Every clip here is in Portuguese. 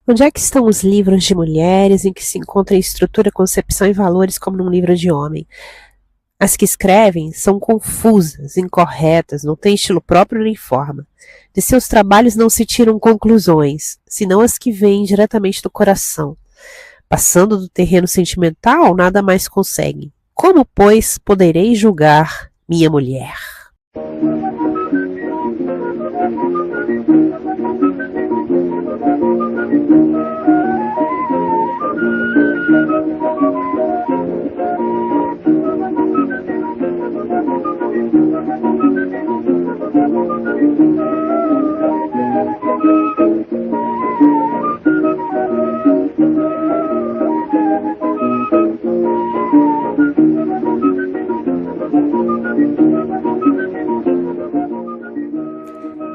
Onde é que estão os livros de mulheres em que se encontra estrutura, concepção e valores como num livro de homem? As que escrevem são confusas, incorretas, não têm estilo próprio nem forma. De seus trabalhos não se tiram conclusões, senão as que vêm diretamente do coração. Passando do terreno sentimental, nada mais conseguem. Como, pois, poderei julgar minha mulher?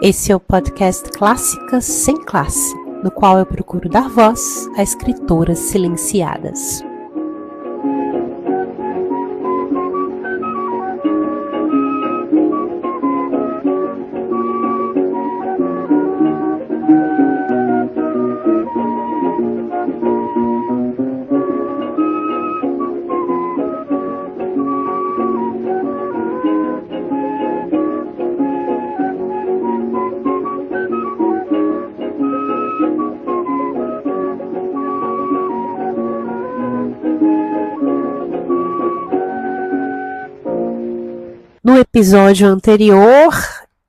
Esse é o podcast Clássicas Sem Classe, no qual eu procuro dar voz a escritoras silenciadas. No episódio anterior,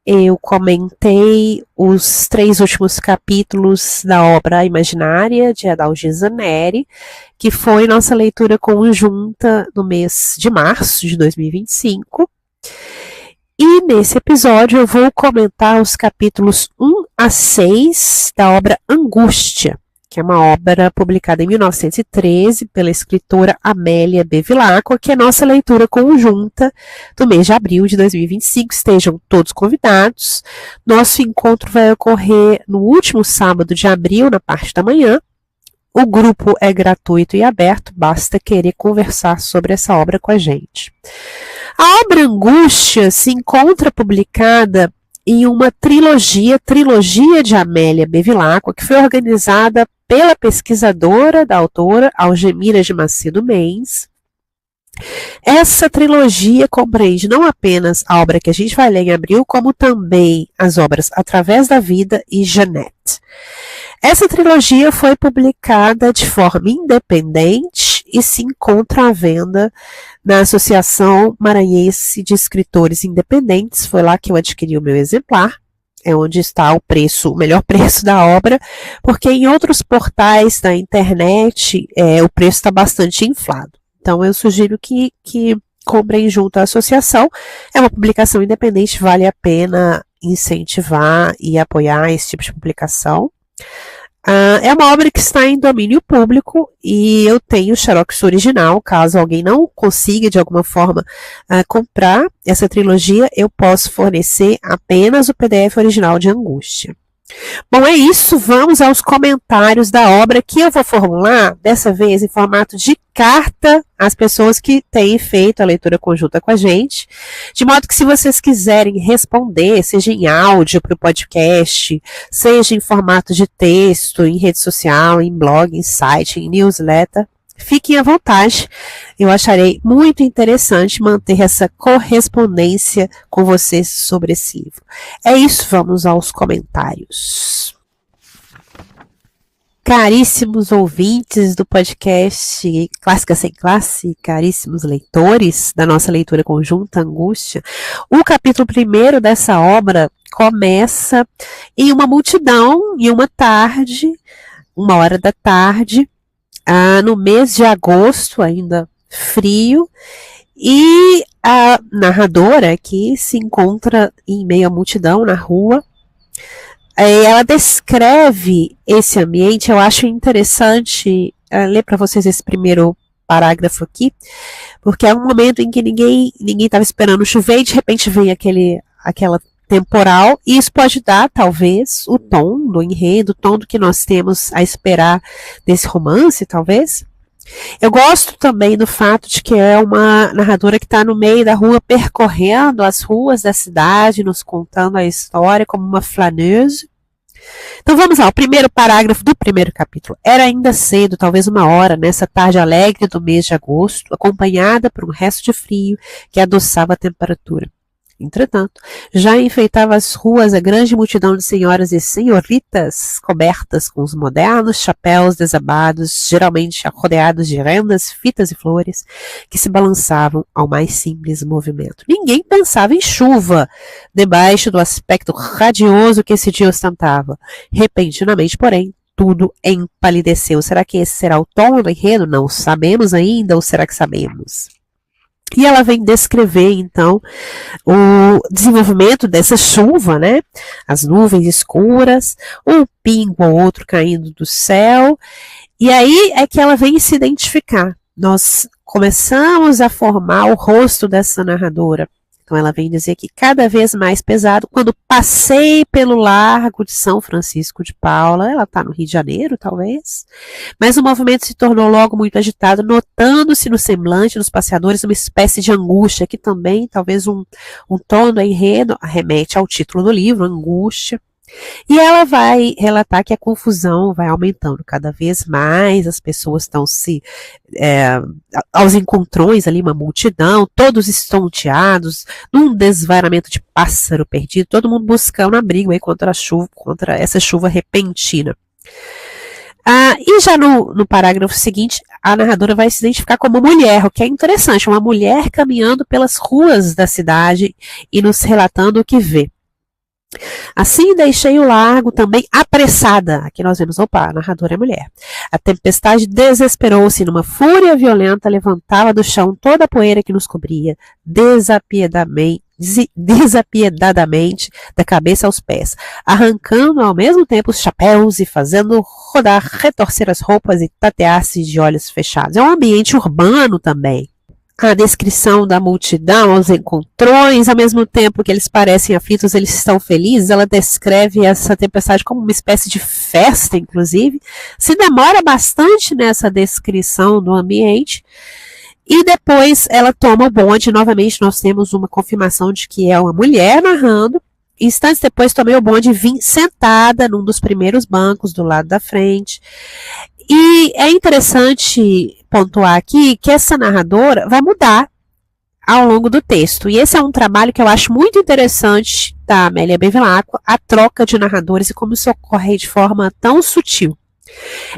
eu comentei os 3 últimos capítulos da obra Imaginária, de Adalgisa Neri, que foi nossa leitura conjunta no mês de março de 2025. E nesse episódio eu vou comentar os capítulos 1 a 6 da obra Angústia, que é uma obra publicada em 1913 pela escritora Amélia Bevilacqua, que é nossa leitura conjunta do mês de abril de 2025. Estejam todos convidados. Nosso encontro vai ocorrer no último sábado de abril, na parte da manhã. O grupo é gratuito e aberto, basta querer conversar sobre essa obra com a gente. A obra Angústia se encontra publicada em uma trilogia de Amélia Bevilacqua, que foi organizada pela pesquisadora da autora Algemira de Macedo Mendes. Essa trilogia compreende não apenas a obra que a gente vai ler em abril, como também as obras Através da Vida e Jeanette. Essa trilogia foi publicada de forma independente e se encontra à venda na Associação Maranhense de Escritores Independentes. Foi lá que eu adquiri o meu exemplar. É onde está o melhor preço da obra, porque em outros portais da internet o preço está bastante inflado. Então eu sugiro que comprem junto à associação. É uma publicação independente, vale a pena incentivar e apoiar esse tipo de publicação. É uma obra que está em domínio público e eu tenho o xerox original. Caso alguém não consiga de alguma forma comprar essa trilogia, eu posso fornecer apenas o PDF original de Angústia. Bom, é isso. Vamos aos comentários da obra, que eu vou formular, dessa vez, em formato de carta às pessoas que têm feito a leitura conjunta com a gente, de modo que, se vocês quiserem responder, seja em áudio para o podcast, seja em formato de texto, em rede social, em blog, em site, em newsletter, fiquem à vontade. Eu acharei muito interessante manter essa correspondência com vocês sobre esse livro. É isso, vamos aos comentários. Caríssimos ouvintes do podcast Clássica Sem Classe, caríssimos leitores da nossa leitura conjunta Angústia, o capítulo 1 dessa obra começa em uma multidão, em uma tarde, 1h da tarde, no mês de agosto, ainda frio, e a narradora aqui se encontra em meio à multidão na rua. Ela descreve esse ambiente. Eu acho interessante ler para vocês esse primeiro parágrafo aqui, porque é um momento em que ninguém estava esperando chover e de repente vem aquela temporal, e isso pode dar, talvez, o tom do enredo, o tom do que nós temos a esperar desse romance, talvez. Eu gosto também do fato de que é uma narradora que está no meio da rua, percorrendo as ruas da cidade, nos contando a história como uma flaneuse. Então vamos lá, o primeiro parágrafo do primeiro capítulo. Era ainda cedo, talvez 1 hora, nessa tarde alegre do mês de agosto, acompanhada por um resto de frio que adoçava a temperatura. Entretanto, já enfeitava as ruas a grande multidão de senhoras e senhoritas cobertas com os modernos chapéus desabados, geralmente rodeados de rendas, fitas e flores, que se balançavam ao mais simples movimento. Ninguém pensava em chuva, debaixo do aspecto radioso que esse dia ostentava. Repentinamente, porém, tudo empalideceu. Será que esse será o tom do enredo? Não sabemos ainda, ou será que sabemos? E ela vem descrever, então, o desenvolvimento dessa chuva, né? As nuvens escuras, um pingo ou outro caindo do céu. E aí é que ela vem se identificar. Nós começamos a formar o rosto dessa narradora. Então ela vem dizer que cada vez mais pesado, quando passei pelo largo de São Francisco de Paula, ela está no Rio de Janeiro, talvez, mas o movimento se tornou logo muito agitado, notando-se no semblante dos passeadores uma espécie de angústia, que também, talvez um tom do enredo, remete ao título do livro, Angústia. E ela vai relatar que a confusão vai aumentando cada vez mais, as pessoas estão aos encontrões ali, uma multidão, todos estonteados, num desvairamento de pássaro perdido, todo mundo buscando abrigo aí contra a chuva, contra essa chuva repentina. E já no parágrafo seguinte, a narradora vai se identificar como mulher, o que é interessante, uma mulher caminhando pelas ruas da cidade e nos relatando o que vê. Assim deixei o largo também apressada. Aqui nós vemos, opa, a narradora é mulher. A tempestade desesperou-se numa fúria violenta, levantava do chão toda a poeira que nos cobria, desapiedadamente da cabeça aos pés, arrancando ao mesmo tempo os chapéus e fazendo rodar, retorcer as roupas e tatear-se de olhos fechados. É um ambiente urbano também. A descrição da multidão, os encontrões, ao mesmo tempo que eles parecem aflitos, eles estão felizes. Ela descreve essa tempestade como uma espécie de festa, inclusive. Se demora bastante nessa descrição do ambiente. E depois ela toma o bonde. Novamente nós temos uma confirmação de que é uma mulher narrando. Instantes depois tomei o bonde e vim sentada num dos primeiros bancos do lado da frente. E é interessante pontuar aqui que essa narradora vai mudar ao longo do texto. E esse é um trabalho que eu acho muito interessante da Amélia Bevilacqua, a troca de narradores e como isso ocorre de forma tão sutil.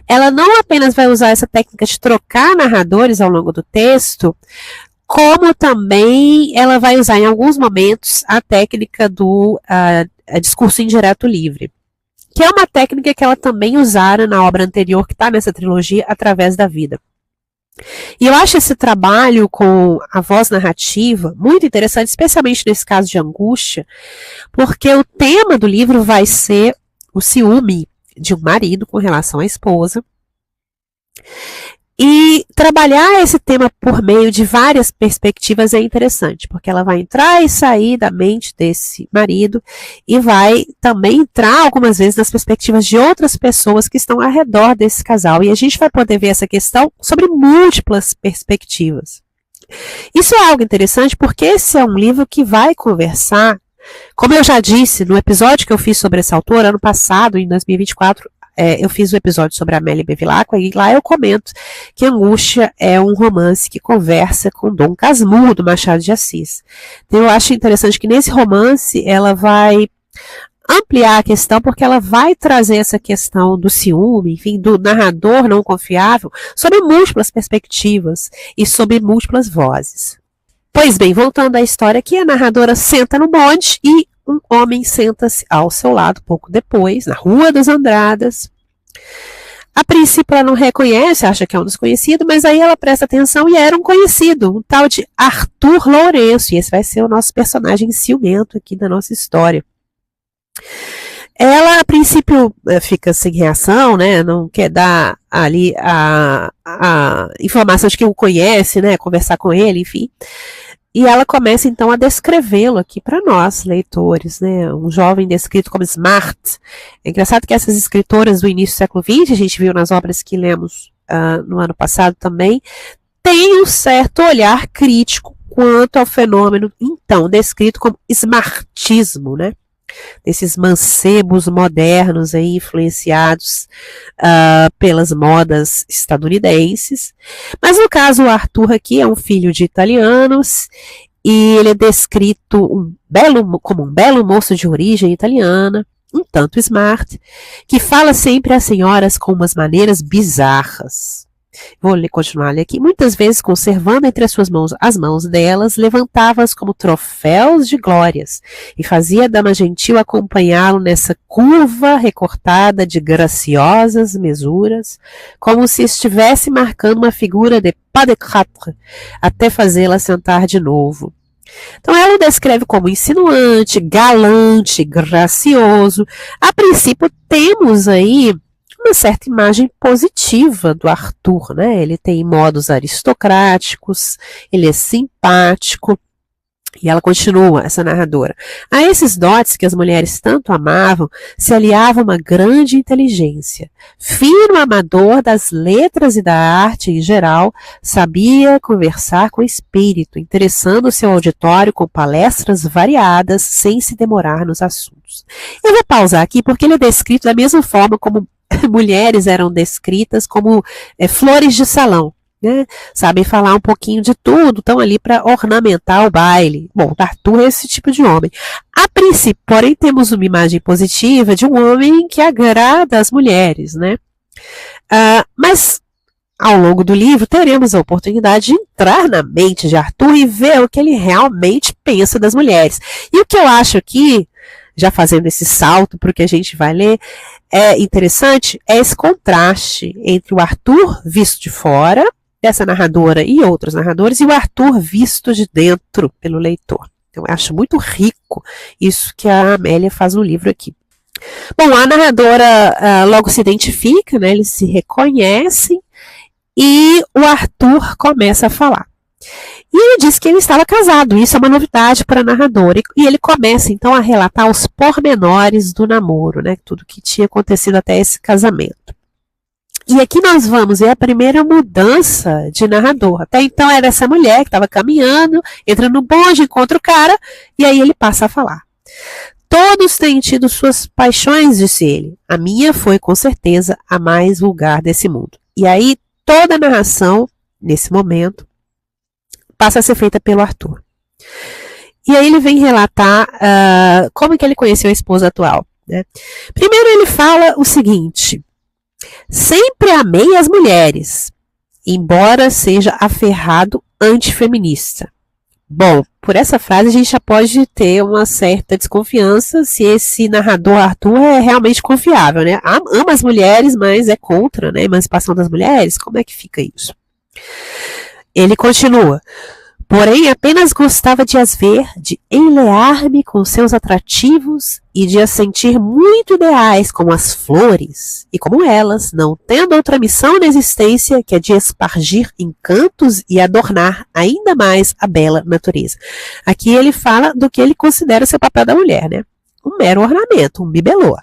Ela não apenas vai usar essa técnica de trocar narradores ao longo do texto, como também ela vai usar em alguns momentos a técnica do discurso indireto livre, que é uma técnica que ela também usara na obra anterior, que está nessa trilogia, Através da Vida. E eu acho esse trabalho com a voz narrativa muito interessante, especialmente nesse caso de angústia, porque o tema do livro vai ser o ciúme de um marido com relação à esposa. E trabalhar esse tema por meio de várias perspectivas é interessante, porque ela vai entrar e sair da mente desse marido e vai também entrar algumas vezes nas perspectivas de outras pessoas que estão ao redor desse casal. E a gente vai poder ver essa questão sobre múltiplas perspectivas. Isso é algo interessante porque esse é um livro que vai conversar, como eu já disse no episódio que eu fiz sobre essa autora, ano passado, em 2024, eu fiz um episódio sobre a Amélia Bevilacqua e lá eu comento que Angústia é um romance que conversa com Dom Casmurro, do Machado de Assis. Então eu acho interessante que nesse romance ela vai ampliar a questão, porque ela vai trazer essa questão do ciúme, enfim, do narrador não confiável, sob múltiplas perspectivas e sob múltiplas vozes. Pois bem, voltando à história aqui, a narradora senta no bonde e um homem senta-se ao seu lado pouco depois, na Rua das Andradas. A princípio ela não reconhece, acha que é um desconhecido, mas aí ela presta atenção e era um conhecido, um tal de Arthur Lourenço, e esse vai ser o nosso personagem ciumento aqui da nossa história. Ela, a princípio, fica sem reação, né, não quer dar ali a informação de que o conhece, né, conversar com ele, enfim. E ela começa, então, a descrevê-lo aqui para nós, leitores, né? Um jovem descrito como smart. É engraçado que essas escritoras do início do século XX, a gente viu nas obras que lemos no ano passado também, têm um certo olhar crítico quanto ao fenômeno, então, descrito como smartismo, né? desses mancebos modernos aí, influenciados pelas modas estadunidenses. Mas no caso, o Arthur aqui é um filho de italianos, e ele é descrito como um belo moço de origem italiana, um tanto smart, que fala sempre às senhoras com umas maneiras bizarras. Vou continuar a ler aqui. Muitas vezes, conservando entre as suas mãos as mãos delas, levantava-as como troféus de glórias, e fazia a dama gentil acompanhá-lo nessa curva recortada de graciosas mesuras, como se estivesse marcando uma figura de pas de quatre, até fazê-la sentar de novo. Então ela o descreve como insinuante, galante, gracioso. A princípio temos aí uma certa imagem positiva do Arthur, né? Ele tem modos aristocráticos, ele é simpático. E ela continua, essa narradora. A esses dotes que as mulheres tanto amavam, se aliava uma grande inteligência. Fino amador das letras e da arte em geral, sabia conversar com espírito, interessando o seu auditório com palestras variadas, sem se demorar nos assuntos. Eu vou pausar aqui porque ele é descrito da mesma forma como mulheres eram descritas como flores de salão. Né? Sabem falar um pouquinho de tudo, estão ali para ornamentar o baile. Bom, Arthur é esse tipo de homem. A princípio, porém, temos uma imagem positiva de um homem que agrada as mulheres, né? Mas, ao longo do livro, teremos a oportunidade de entrar na mente de Arthur e ver o que ele realmente pensa das mulheres. E o que eu acho aqui, já fazendo esse salto para o que a gente vai ler, é interessante, é esse contraste entre o Arthur visto de fora, dessa narradora e outros narradores, e o Arthur visto de dentro pelo leitor. Então, eu acho muito rico isso que a Amélia faz no livro aqui. Bom, a narradora logo se identifica, né, eles se reconhecem, e o Arthur começa a falar. E ele diz que ele estava casado, isso é uma novidade para a narradora, e ele começa então a relatar os pormenores do namoro, né, tudo que tinha acontecido até esse casamento. E aqui nós vamos ver a primeira mudança de narrador. Até então era essa mulher que estava caminhando, entra no bonde, encontra o cara, e aí ele passa a falar. Todos têm tido suas paixões, disse ele. A minha foi, com certeza, a mais vulgar desse mundo. E aí toda a narração, nesse momento, passa a ser feita pelo Arthur. E aí ele vem relatar como que ele conheceu a esposa atual. Né? Primeiro ele fala o seguinte: sempre amei as mulheres, embora seja aferrado antifeminista. Bom, por essa frase a gente já pode ter uma certa desconfiança se esse narrador Arthur é realmente confiável, né? Ama as mulheres, mas é contra, né, a emancipação das mulheres. Como é que fica isso? Ele continua. Porém, apenas gostava de as ver, de enlear-me com seus atrativos e de as sentir muito ideais como as flores, e como elas, não tendo outra missão na existência que a de espargir encantos e adornar ainda mais a bela natureza. Aqui ele fala do que ele considera ser o papel da mulher, né? Um mero ornamento, um bibelô.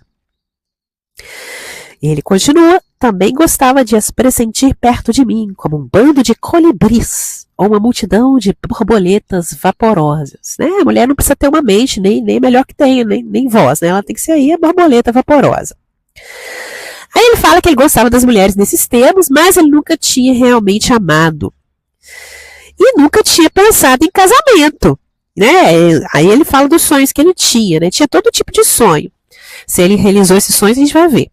Ele continua, também gostava de as pressentir perto de mim, como um bando de colibris, ou uma multidão de borboletas vaporosas. Né? A mulher não precisa ter uma mente, nem melhor que tenha, nem voz, né? Ela tem que ser aí a borboleta vaporosa. Aí ele fala que ele gostava das mulheres nesses termos, mas ele nunca tinha realmente amado. E nunca tinha pensado em casamento. Né? Aí ele fala dos sonhos que ele tinha, né? Tinha todo tipo de sonho. Se ele realizou esses sonhos, a gente vai ver.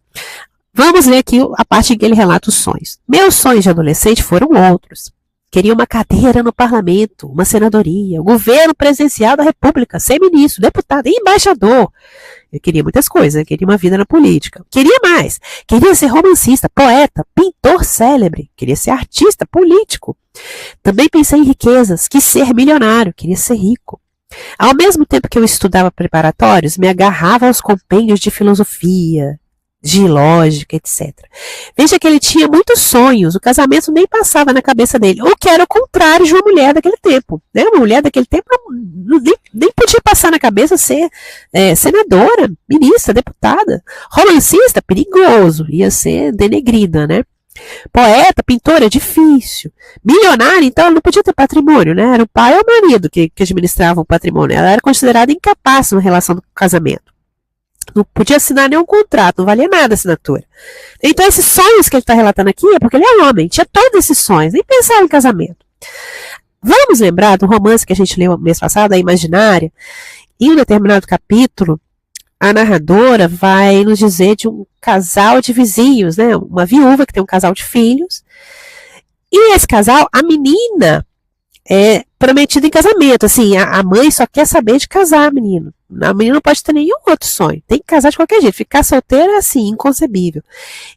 Vamos ler aqui a parte em que ele relata os sonhos. Meus sonhos de adolescente foram outros. Queria uma cadeira no parlamento, uma senadoria, o governo presidencial da república, ser ministro, deputado e embaixador. Eu queria muitas coisas, eu queria uma vida na política. Queria mais. Queria ser romancista, poeta, pintor célebre. Queria ser artista, político. Também pensei em riquezas, quis ser milionário, queria ser rico. Ao mesmo tempo que eu estudava preparatórios, me agarrava aos compêndios de filosofia, de lógica, etc. Veja que ele tinha muitos sonhos, o casamento nem passava na cabeça dele, o que era o contrário de uma mulher daquele tempo. Né? Uma mulher daquele tempo nem podia passar na cabeça ser senadora, ministra, deputada. Romancista, perigoso, ia ser denegrida, né? Poeta, pintora, difícil. Milionária, então ela não podia ter patrimônio, né? Era o pai ou o marido que administravam o patrimônio. Ela era considerada incapaz na relação do casamento. Não podia assinar nenhum contrato, não valia nada a assinatura. Então esses sonhos que ele está relatando aqui é porque ele é homem, tinha todos esses sonhos, nem pensava em casamento. Vamos lembrar do romance que a gente leu mês passado, A Imaginária. Em um determinado capítulo, a narradora vai nos dizer de um casal de vizinhos, né? Uma viúva que tem um casal de filhos. E esse casal, a menina é prometida em casamento. Assim, a mãe só quer saber de casar, menino. A menina não pode ter nenhum outro sonho. Tem que casar de qualquer jeito. Ficar solteira é assim, inconcebível.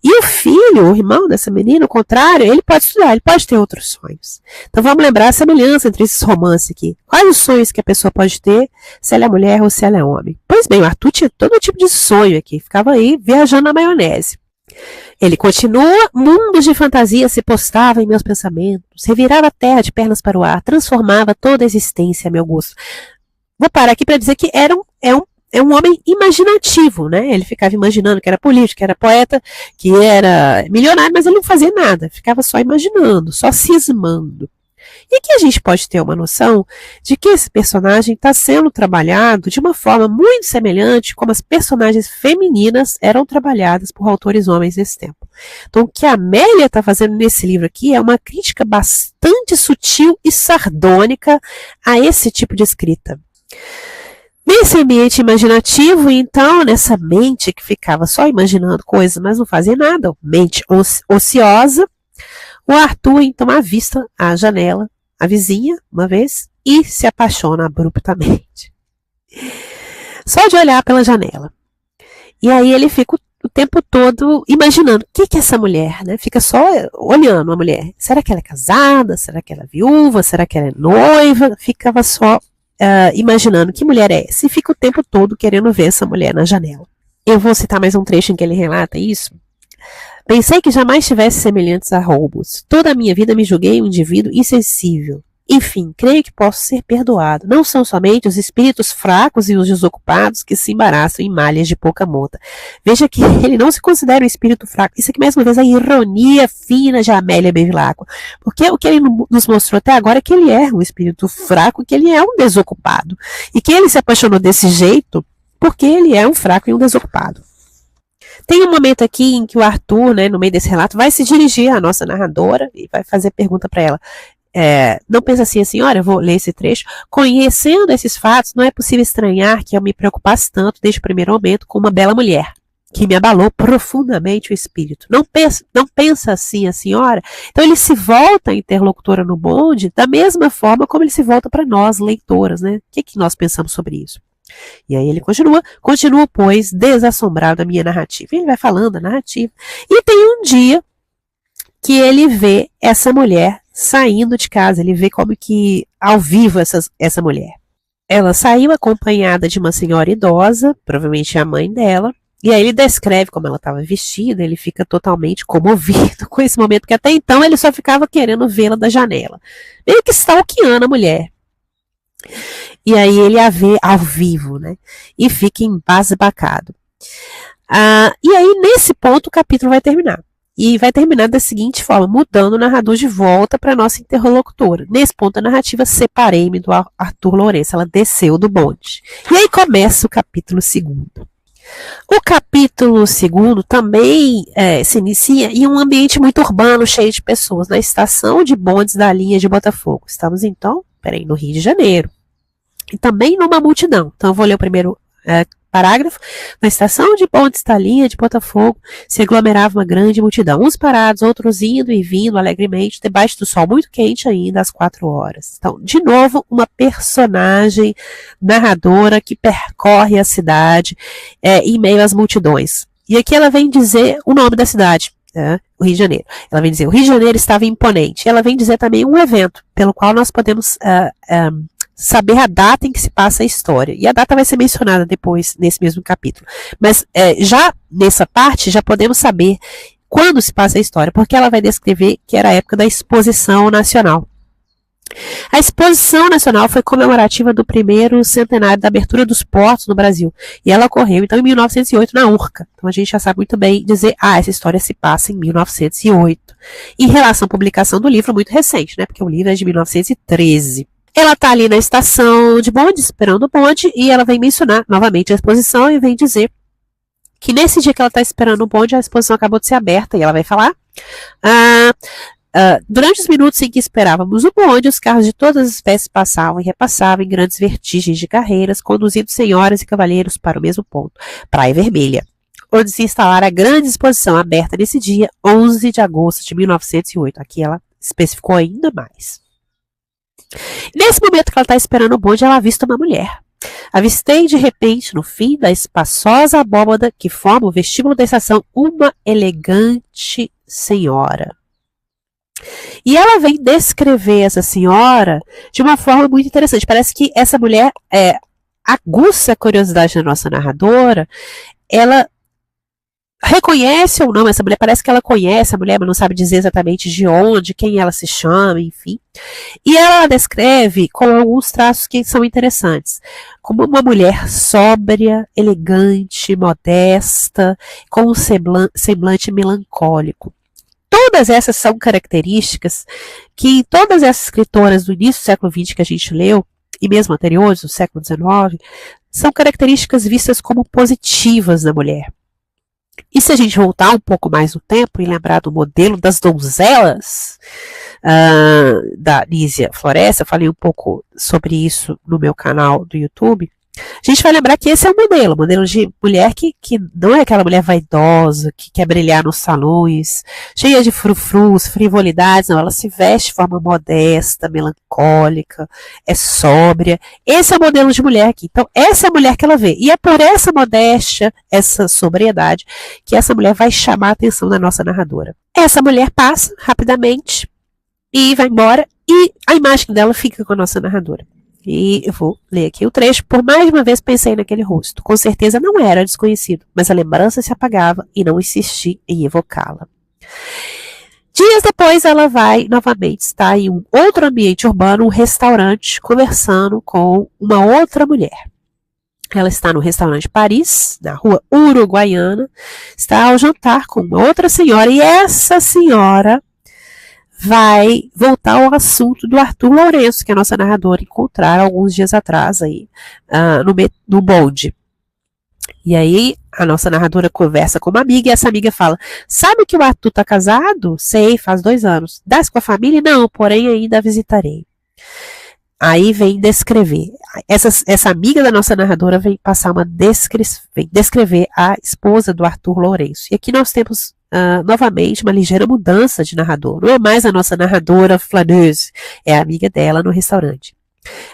E o filho, o irmão dessa menina, ao contrário, ele pode estudar, ele pode ter outros sonhos. Então vamos lembrar a semelhança entre esses romances aqui. Quais os sonhos que a pessoa pode ter, se ela é mulher ou se ela é homem? Pois bem, o Arthur tinha todo tipo de sonho aqui. Ficava aí viajando na maionese. Ele continua, mundos de fantasia se postavam em meus pensamentos, revirava a terra de pernas para o ar, transformava toda a existência a meu gosto. Vou parar aqui para dizer que é um homem imaginativo, né? Ele ficava imaginando que era político, que era poeta, que era milionário, mas ele não fazia nada, ficava só imaginando, só cismando. E aqui a gente pode ter uma noção de que esse personagem está sendo trabalhado de uma forma muito semelhante como as personagens femininas eram trabalhadas por autores homens nesse tempo. Então, o que a Amélia está fazendo nesse livro aqui é uma crítica bastante sutil e sardônica a esse tipo de escrita. Nesse ambiente imaginativo, então, nessa mente que ficava só imaginando coisas, mas não fazia nada, mente ociosa, o Arthur, então, avista a janela, a vizinha, uma vez, e se apaixona abruptamente. Só de olhar pela janela. E aí ele fica o tempo todo imaginando, o que é essa mulher, né? Fica só olhando a mulher. Será que ela é casada? Será que ela é viúva? Será que ela é noiva? Ficava só imaginando que mulher é essa. E fica o tempo todo querendo ver essa mulher na janela. Eu vou citar mais um trecho em que ele relata isso. Pensei que jamais tivesse semelhantes a roubos. Toda a minha vida me julguei um indivíduo insensível. Enfim, creio que posso ser perdoado. Não são somente os espíritos fracos e os desocupados que se embaraçam em malhas de pouca monta. Veja que ele não se considera um espírito fraco. Isso aqui, mais uma vez, é a ironia fina de Amélia Bevilacqua. Porque o que ele nos mostrou até agora é que ele é um espírito fraco, que ele é um desocupado. E que ele se apaixonou desse jeito porque ele é um fraco e um desocupado. Tem um momento aqui em que o Arthur, né, no meio desse relato, vai se dirigir à nossa narradora e vai fazer pergunta para ela. Não pensa assim, a senhora, eu vou ler esse trecho. Conhecendo esses fatos, não é possível estranhar que eu me preocupasse tanto desde o primeiro momento com uma bela mulher, que me abalou profundamente o espírito. Não pensa assim a senhora? Então ele se volta à interlocutora no bonde da mesma forma como ele se volta para nós, leitoras, né? O que nós pensamos sobre isso? E aí ele continua, pois, desassombrado da minha narrativa. Ele vai falando a narrativa. E tem um dia que ele vê essa mulher saindo de casa. Ele vê como que, ao vivo, essa mulher. Ela saiu acompanhada de uma senhora idosa, provavelmente a mãe dela. E aí ele descreve como ela estava vestida. Ele fica totalmente comovido com esse momento, porque até então ele só ficava querendo vê-la da janela. Meio que stalkeando a mulher. E aí ele a vê ao vivo, né? E fica embasbacado. E aí, nesse ponto, o capítulo vai terminar. E vai terminar da seguinte forma, mudando o narrador de volta para a nossa interlocutora. Nesse ponto da narrativa, separei-me do Arthur Lourenço. Ela desceu do bonde. E aí começa o capítulo 2º. O capítulo 2º também se inicia em um ambiente muito urbano, cheio de pessoas, na estação de bondes da linha de Botafogo. Estamos, então, no Rio de Janeiro. E também numa multidão. Então eu vou ler o primeiro parágrafo. Na estação de bondes da linha de Botafogo se aglomerava uma grande multidão. Uns parados, outros indo e vindo alegremente, debaixo do sol muito quente ainda, às 4 horas. Então, de novo, uma personagem narradora que percorre a cidade em meio às multidões. E aqui ela vem dizer o nome da cidade. O Rio de Janeiro. Ela vem dizer, o Rio de Janeiro estava imponente. Ela vem dizer também um evento, pelo qual nós podemos saber a data em que se passa a história. E a data vai ser mencionada depois, nesse mesmo capítulo. Mas já nessa parte, já podemos saber quando se passa a história, porque ela vai descrever que era a época da Exposição Nacional. A Exposição Nacional foi comemorativa do primeiro centenário da abertura dos portos no Brasil. E ela ocorreu, então, em 1908, na Urca. Então, a gente já sabe muito bem dizer, essa história se passa em 1908. Em relação à publicação do livro, muito recente, né? Porque o livro é de 1913. Ela está ali na estação de bonde, esperando o bonde, e ela vem mencionar novamente a exposição e vem dizer que nesse dia que ela está esperando o bonde, a exposição acabou de ser aberta e ela vai falar: durante os minutos em que esperávamos o bonde, os carros de todas as espécies passavam e repassavam em grandes vertigens de carreiras, conduzindo senhoras e cavalheiros para o mesmo ponto, Praia Vermelha, onde se instalara a grande exposição aberta nesse dia, 11 de agosto de 1908. Aqui ela especificou ainda mais. Nesse momento que ela está esperando o bonde, ela avista uma mulher. Avistei de repente, no fim da espaçosa abóbada que forma o vestíbulo da estação, uma elegante senhora. E ela vem descrever essa senhora de uma forma muito interessante. Parece que essa mulher aguça a curiosidade da nossa narradora. Ela reconhece ou não essa mulher, parece que ela conhece a mulher, mas não sabe dizer exatamente de onde, quem ela se chama, enfim. E ela descreve com alguns traços que são interessantes, como uma mulher sóbria, elegante, modesta, com um semblante melancólico. Todas essas são características que todas essas escritoras do início do século XX que a gente leu, e mesmo anteriores, do século XIX, são características vistas como positivas na mulher. E se a gente voltar um pouco mais no tempo e lembrar do modelo das donzelas da Nísia Floresta, eu falei um pouco sobre isso no meu canal do YouTube, a gente vai lembrar que esse é o modelo de mulher que não é aquela mulher vaidosa, que quer brilhar nos salões, cheia de frufrus, frivolidades, não, ela se veste de forma modesta, melancólica, é sóbria. Esse é o modelo de mulher aqui. Então, essa é a mulher que ela vê. E é por essa modéstia, essa sobriedade, que essa mulher vai chamar a atenção da nossa narradora. Essa mulher passa rapidamente e vai embora, e a imagem dela fica com a nossa narradora. E eu vou ler aqui o trecho. Por mais uma vez pensei naquele rosto. Com certeza não era desconhecido, mas a lembrança se apagava e não insisti em evocá-la. Dias depois ela vai novamente estar em um outro ambiente urbano, um restaurante, conversando com uma outra mulher. Ela está no restaurante Paris, na rua Uruguaiana, está ao jantar com uma outra senhora, e essa senhora vai voltar ao assunto do Arthur Lourenço, que a nossa narradora encontrara alguns dias atrás aí, no bonde. E aí a nossa narradora conversa com uma amiga, e essa amiga fala: sabe que o Arthur está casado? Sei, faz 2 anos. Dá-se com a família? Não, porém ainda a visitarei. Aí vem descrever. Essa amiga da nossa narradora vem passar vem descrever a esposa do Arthur Lourenço. E aqui nós temos novamente uma ligeira mudança de narrador. Não é mais a nossa narradora flaneuse, é a amiga dela no restaurante.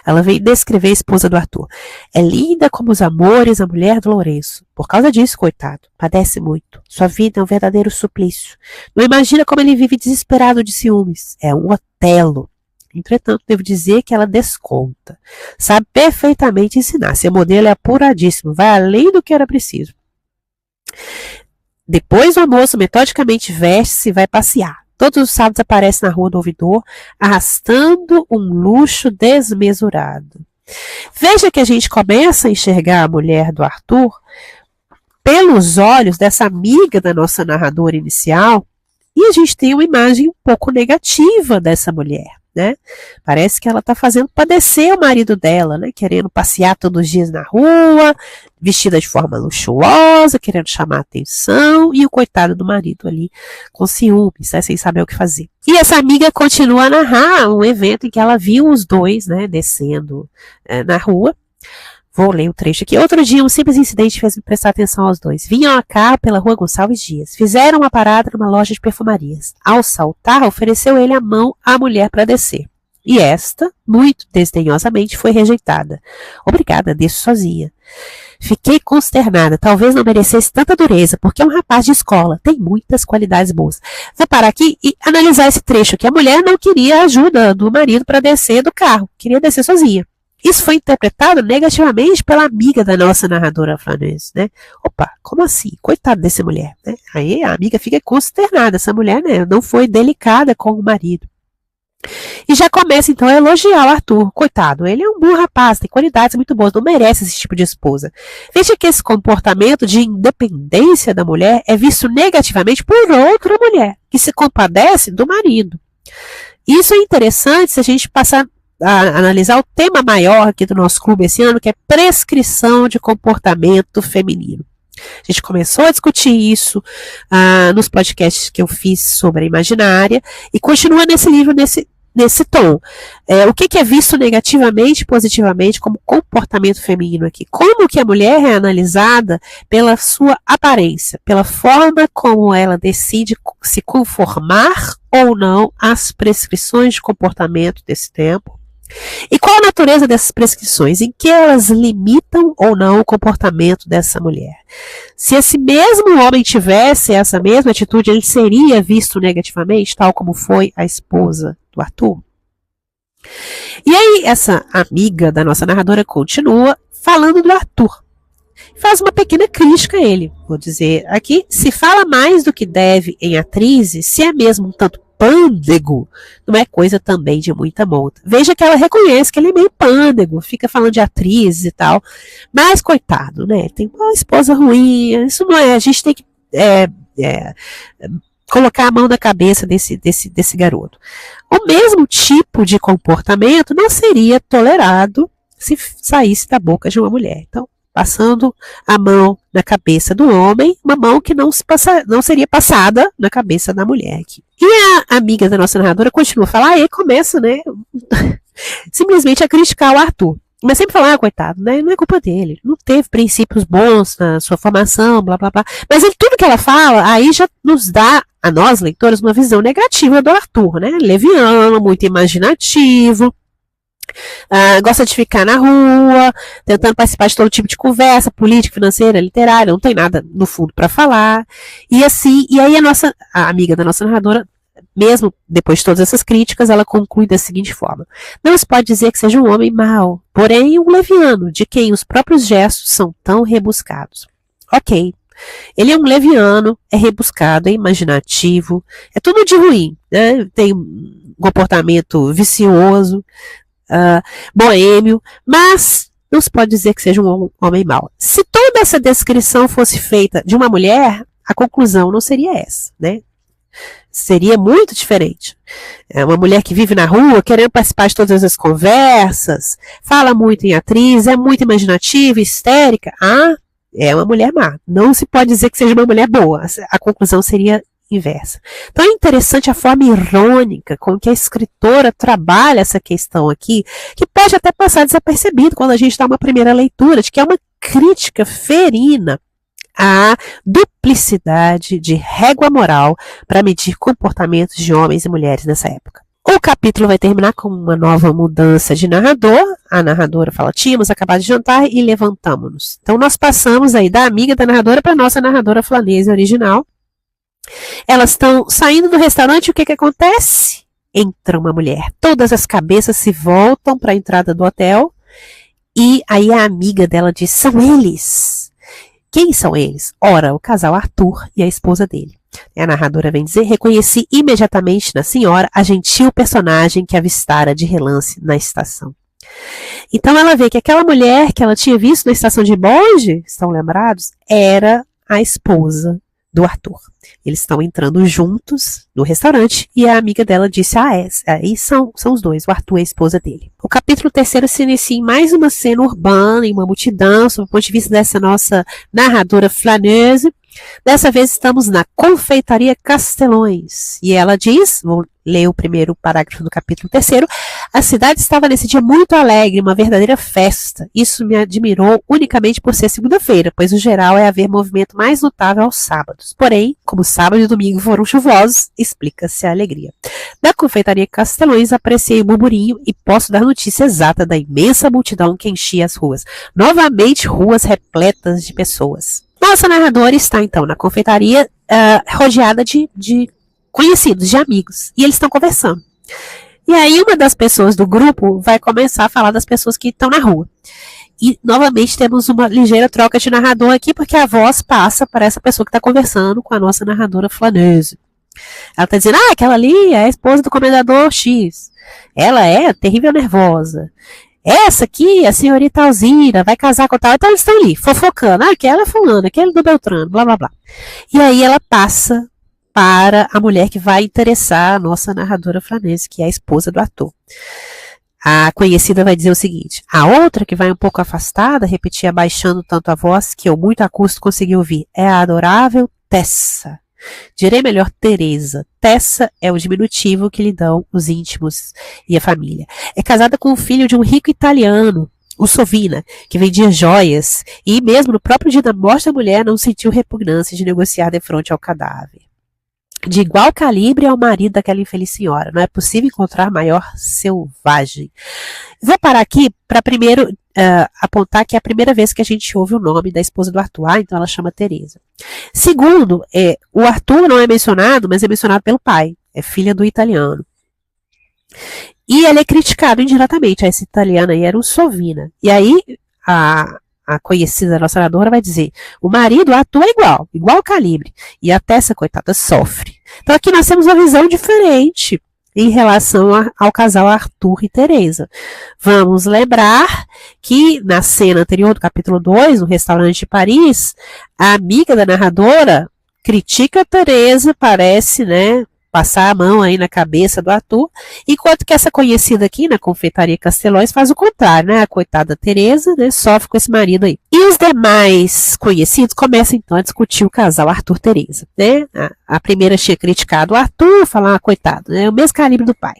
Ela vem descrever a esposa do Arthur. É linda como os amores, a mulher do Lourenço. Por causa disso, coitado, padece muito. Sua vida é um verdadeiro suplício. Não imagina como ele vive desesperado de ciúmes. É um Otelo. Entretanto, devo dizer que ela desconta. Sabe perfeitamente ensinar. Seu modelo é apuradíssimo, vai além do que era preciso. Depois do almoço, metodicamente veste-se e vai passear. Todos os sábados aparece na rua do ouvidor, arrastando um luxo desmesurado. Veja que a gente começa a enxergar a mulher do Arthur pelos olhos dessa amiga da nossa narradora inicial, e a gente tem uma imagem um pouco negativa dessa mulher, né? Parece que ela está fazendo padecer o marido dela, né? Querendo passear todos os dias na rua, vestida de forma luxuosa, querendo chamar atenção, e o coitado do marido ali com ciúmes, né? Sem saber o que fazer. E essa amiga continua a narrar um evento em que ela viu os dois, né, descendo na rua. Vou ler o trecho aqui. Outro dia, um simples incidente fez me prestar atenção aos dois. Vinham a carro pela rua Gonçalves Dias. Fizeram uma parada numa loja de perfumarias. Ao saltar, ofereceu ele a mão à mulher para descer. E esta, muito desdenhosamente, foi rejeitada. Obrigada, desço sozinha. Fiquei consternada. Talvez não merecesse tanta dureza, porque é um rapaz de escola. Tem muitas qualidades boas. Vou parar aqui e analisar esse trecho, que a mulher não queria a ajuda do marido para descer do carro. Queria descer sozinha. Isso foi interpretado negativamente pela amiga da nossa narradora flaneuse, né? Opa, como assim? Coitado dessa mulher, né? Aí a amiga fica consternada. Essa mulher, né, não foi delicada com o marido. E já começa então a elogiar o Arthur. Coitado, ele é um bom rapaz, tem qualidades muito boas, não merece esse tipo de esposa. Veja que esse comportamento de independência da mulher é visto negativamente por outra mulher, que se compadece do marido. Isso é interessante se a gente passar a analisar o tema maior aqui do nosso clube esse ano, que é prescrição de comportamento feminino. A gente começou a discutir isso nos podcasts que eu fiz sobre a imaginária e continua nesse livro, nesse tom. O que é visto negativamente e positivamente como comportamento feminino aqui? Como que a mulher é analisada pela sua aparência, pela forma como ela decide se conformar ou não às prescrições de comportamento desse tempo? E qual a natureza dessas prescrições? Em que elas limitam ou não o comportamento dessa mulher? Se esse mesmo homem tivesse essa mesma atitude, ele seria visto negativamente, tal como foi a esposa do Arthur? E aí, essa amiga da nossa narradora continua falando do Arthur. Faz uma pequena crítica a ele. Vou dizer aqui, se fala mais do que deve em atrizes, se é mesmo um tanto pândego, não é coisa também de muita monta. Veja que ela reconhece que ele é meio pândego, fica falando de atrizes e tal, mas coitado, né? Tem uma esposa ruim, isso não é, a gente tem que colocar a mão na cabeça desse garoto. O mesmo tipo de comportamento não seria tolerado se saísse da boca de uma mulher. Então, passando a mão na cabeça do homem, uma mão que não seria passada na cabeça da mulher aqui. E a amiga da nossa narradora continua a falar, e aí começa, né, simplesmente a criticar o Arthur. Mas sempre falar, coitado, né, não é culpa dele, não teve princípios bons na sua formação, blá, blá, blá. Mas tudo que ela fala, aí já nos dá, a nós, leitores, uma visão negativa do Arthur, né, leviano, muito imaginativo, gosta de ficar na rua, tentando participar de todo tipo de conversa, política, financeira, literária, não tem nada no fundo para falar. E assim, e aí a amiga da nossa narradora, mesmo depois de todas essas críticas, ela conclui da seguinte forma: não se pode dizer que seja um homem mau, porém um leviano, de quem os próprios gestos são tão rebuscados. Ok. Ele é um leviano, é rebuscado, é imaginativo, é tudo de ruim, né? Tem um comportamento vicioso, boêmio, mas não se pode dizer que seja um homem mau. Se toda essa descrição fosse feita de uma mulher, a conclusão não seria essa, né? Seria muito diferente. É uma mulher que vive na rua, querendo participar de todas as conversas, fala muito em atriz, é muito imaginativa, histérica. É uma mulher má. Não se pode dizer que seja uma mulher boa. A conclusão seria inversa. Então é interessante a forma irônica com que a escritora trabalha essa questão aqui, que pode até passar desapercebido quando a gente dá uma primeira leitura, de que é uma crítica ferina à duplicidade de régua moral para medir comportamentos de homens e mulheres nessa época. O capítulo vai terminar com uma nova mudança de narrador. A narradora fala, tínhamos acabado de jantar e levantamos-nos. Então nós passamos aí da amiga da narradora para a nossa narradora flanesa original. Elas estão saindo do restaurante e o que acontece? Entra uma mulher. Todas as cabeças se voltam para a entrada do hotel e aí a amiga dela diz, são eles. Quem são eles? Ora, o casal Arthur e a esposa dele. A narradora vem dizer, reconheci imediatamente na senhora a gentil personagem que avistara de relance na estação. Então ela vê que aquela mulher que ela tinha visto na estação de bonde, estão lembrados? Era a esposa do Arthur. Eles estão entrando juntos no restaurante e a amiga dela disse, aí são os dois, o Arthur e a esposa dele. O capítulo 3º se inicia em mais uma cena urbana, em uma multidão, sob o ponto de vista dessa nossa narradora flaneuse. Dessa vez estamos na Confeitaria Castelões. E ela diz, vou ler o primeiro parágrafo do capítulo 3º, a cidade estava nesse dia muito alegre, uma verdadeira festa. Isso me admirou unicamente por ser segunda-feira, pois o geral é haver movimento mais notável aos sábados. Porém, como sábado e domingo foram chuvosos, explica-se a alegria. Da Confeitaria Castelões apreciei o murmurinho e posso dar notícia exata da imensa multidão que enchia as ruas. Novamente ruas repletas de pessoas. Nossa narradora está, então, na confeitaria, rodeada de conhecidos, de amigos. E eles estão conversando. E aí, uma das pessoas do grupo vai começar a falar das pessoas que estão na rua. E, novamente, temos uma ligeira troca de narrador aqui, porque a voz passa para essa pessoa que está conversando com a nossa narradora flaneuse. Ela está dizendo, aquela ali é a esposa do comendador X. Ela é terrível nervosa. Essa aqui, a senhorita Alzira, vai casar com tal. Então eles estão ali, fofocando. Aquela é fulana, aquele do Beltrano, blá, blá, blá. E aí ela passa para a mulher que vai interessar a nossa narradora flanense, que é a esposa do ator. A conhecida vai dizer o seguinte: a outra, que vai um pouco afastada, repetia baixando tanto a voz que eu muito a custo consegui ouvir: é a adorável Tessa. Direi melhor Teresa. Tessa é o diminutivo que lhe dão os íntimos e a família. É casada com o filho de um rico italiano, o Sovina, que vendia joias, e mesmo no próprio dia da morte da mulher não sentiu repugnância de negociar de frente ao cadáver. De igual calibre ao marido daquela infeliz senhora. Não é possível encontrar maior selvagem. Vou parar aqui para primeiro apontar que é a primeira vez que a gente ouve o nome da esposa do Arthur, então ela chama Teresa. Segundo, o Arthur não é mencionado, mas é mencionado pelo pai, é filha do italiano. E ele é criticado indiretamente, essa italiana aí era um Sovina. E aí a conhecida nossa narradora vai dizer: o marido atua igual calibre, e até essa coitada sofre. Então aqui nós temos uma visão diferente em relação ao casal Arthur e Teresa. Vamos lembrar que na cena anterior do capítulo 2, no restaurante de Paris, a amiga da narradora critica a Teresa, parece, né, passar a mão aí na cabeça do Arthur, enquanto que essa conhecida aqui na confeitaria Castelões faz o contrário, né? A coitada Teresa, né, sofre com esse marido aí. E os demais conhecidos começam então a discutir o casal Arthur-Teresa, né? A primeira tinha criticado o Arthur, falar, coitado, né? O mesmo calibre do pai.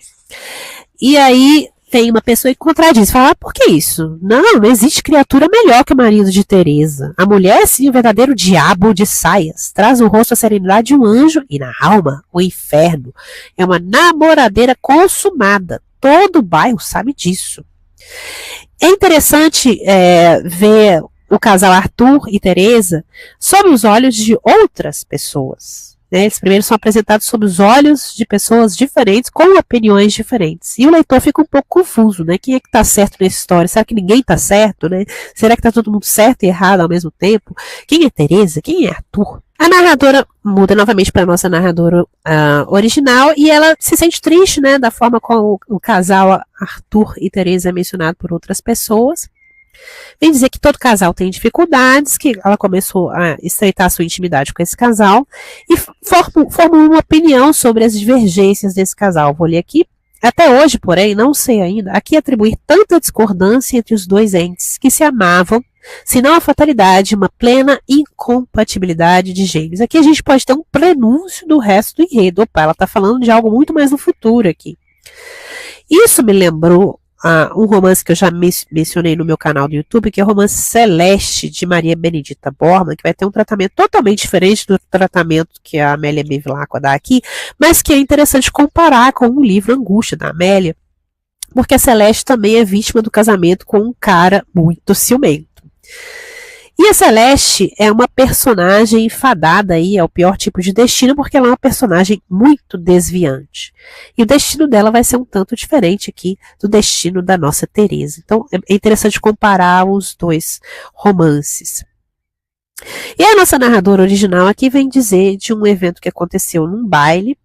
E aí tem uma pessoa que contradiz, fala: por que isso? Não existe criatura melhor que o marido de Teresa. A mulher, sim, o verdadeiro diabo de saias. Traz no rosto a serenidade de um anjo e na alma o inferno. É uma namoradeira consumada. Todo o bairro sabe disso. É interessante ver o casal Arthur e Teresa sob os olhos de outras pessoas. Eles primeiro são apresentados sob os olhos de pessoas diferentes, com opiniões diferentes. E o leitor fica um pouco confuso, né? Quem é que está certo nessa história? Será que ninguém está certo, né? Será que está todo mundo certo e errado ao mesmo tempo? Quem é Teresa? Quem é Arthur? A narradora muda novamente para a nossa narradora original e ela se sente triste, né? Da forma como o casal Arthur e Teresa é mencionado por outras pessoas. Vem dizer que todo casal tem dificuldades, que ela começou a estreitar sua intimidade com esse casal e formou uma opinião sobre as divergências desse casal. Vou ler aqui. Até hoje, porém, não sei ainda a que atribuir tanta discordância entre os dois entes que se amavam, senão a fatalidade, uma plena incompatibilidade de gênios. Aqui a gente pode ter um prenúncio do resto do enredo. Opa, ela está falando de algo muito mais no futuro aqui. Isso me lembrou um romance que eu já mencionei no meu canal do YouTube, que é o romance Celeste, de Maria Benedita Bormann, que vai ter um tratamento totalmente diferente do tratamento que a Amélia Bevilacqua dá aqui, mas que é interessante comparar com o livro Angústia, da Amélia, porque a Celeste também é vítima do casamento com um cara muito ciumento. E a Celeste é uma personagem fadada aí ao pior tipo de destino, porque ela é uma personagem muito desviante. E o destino dela vai ser um tanto diferente aqui do destino da nossa Teresa. Então é interessante comparar os dois romances. E a nossa narradora original aqui vem dizer de um evento que aconteceu num baile,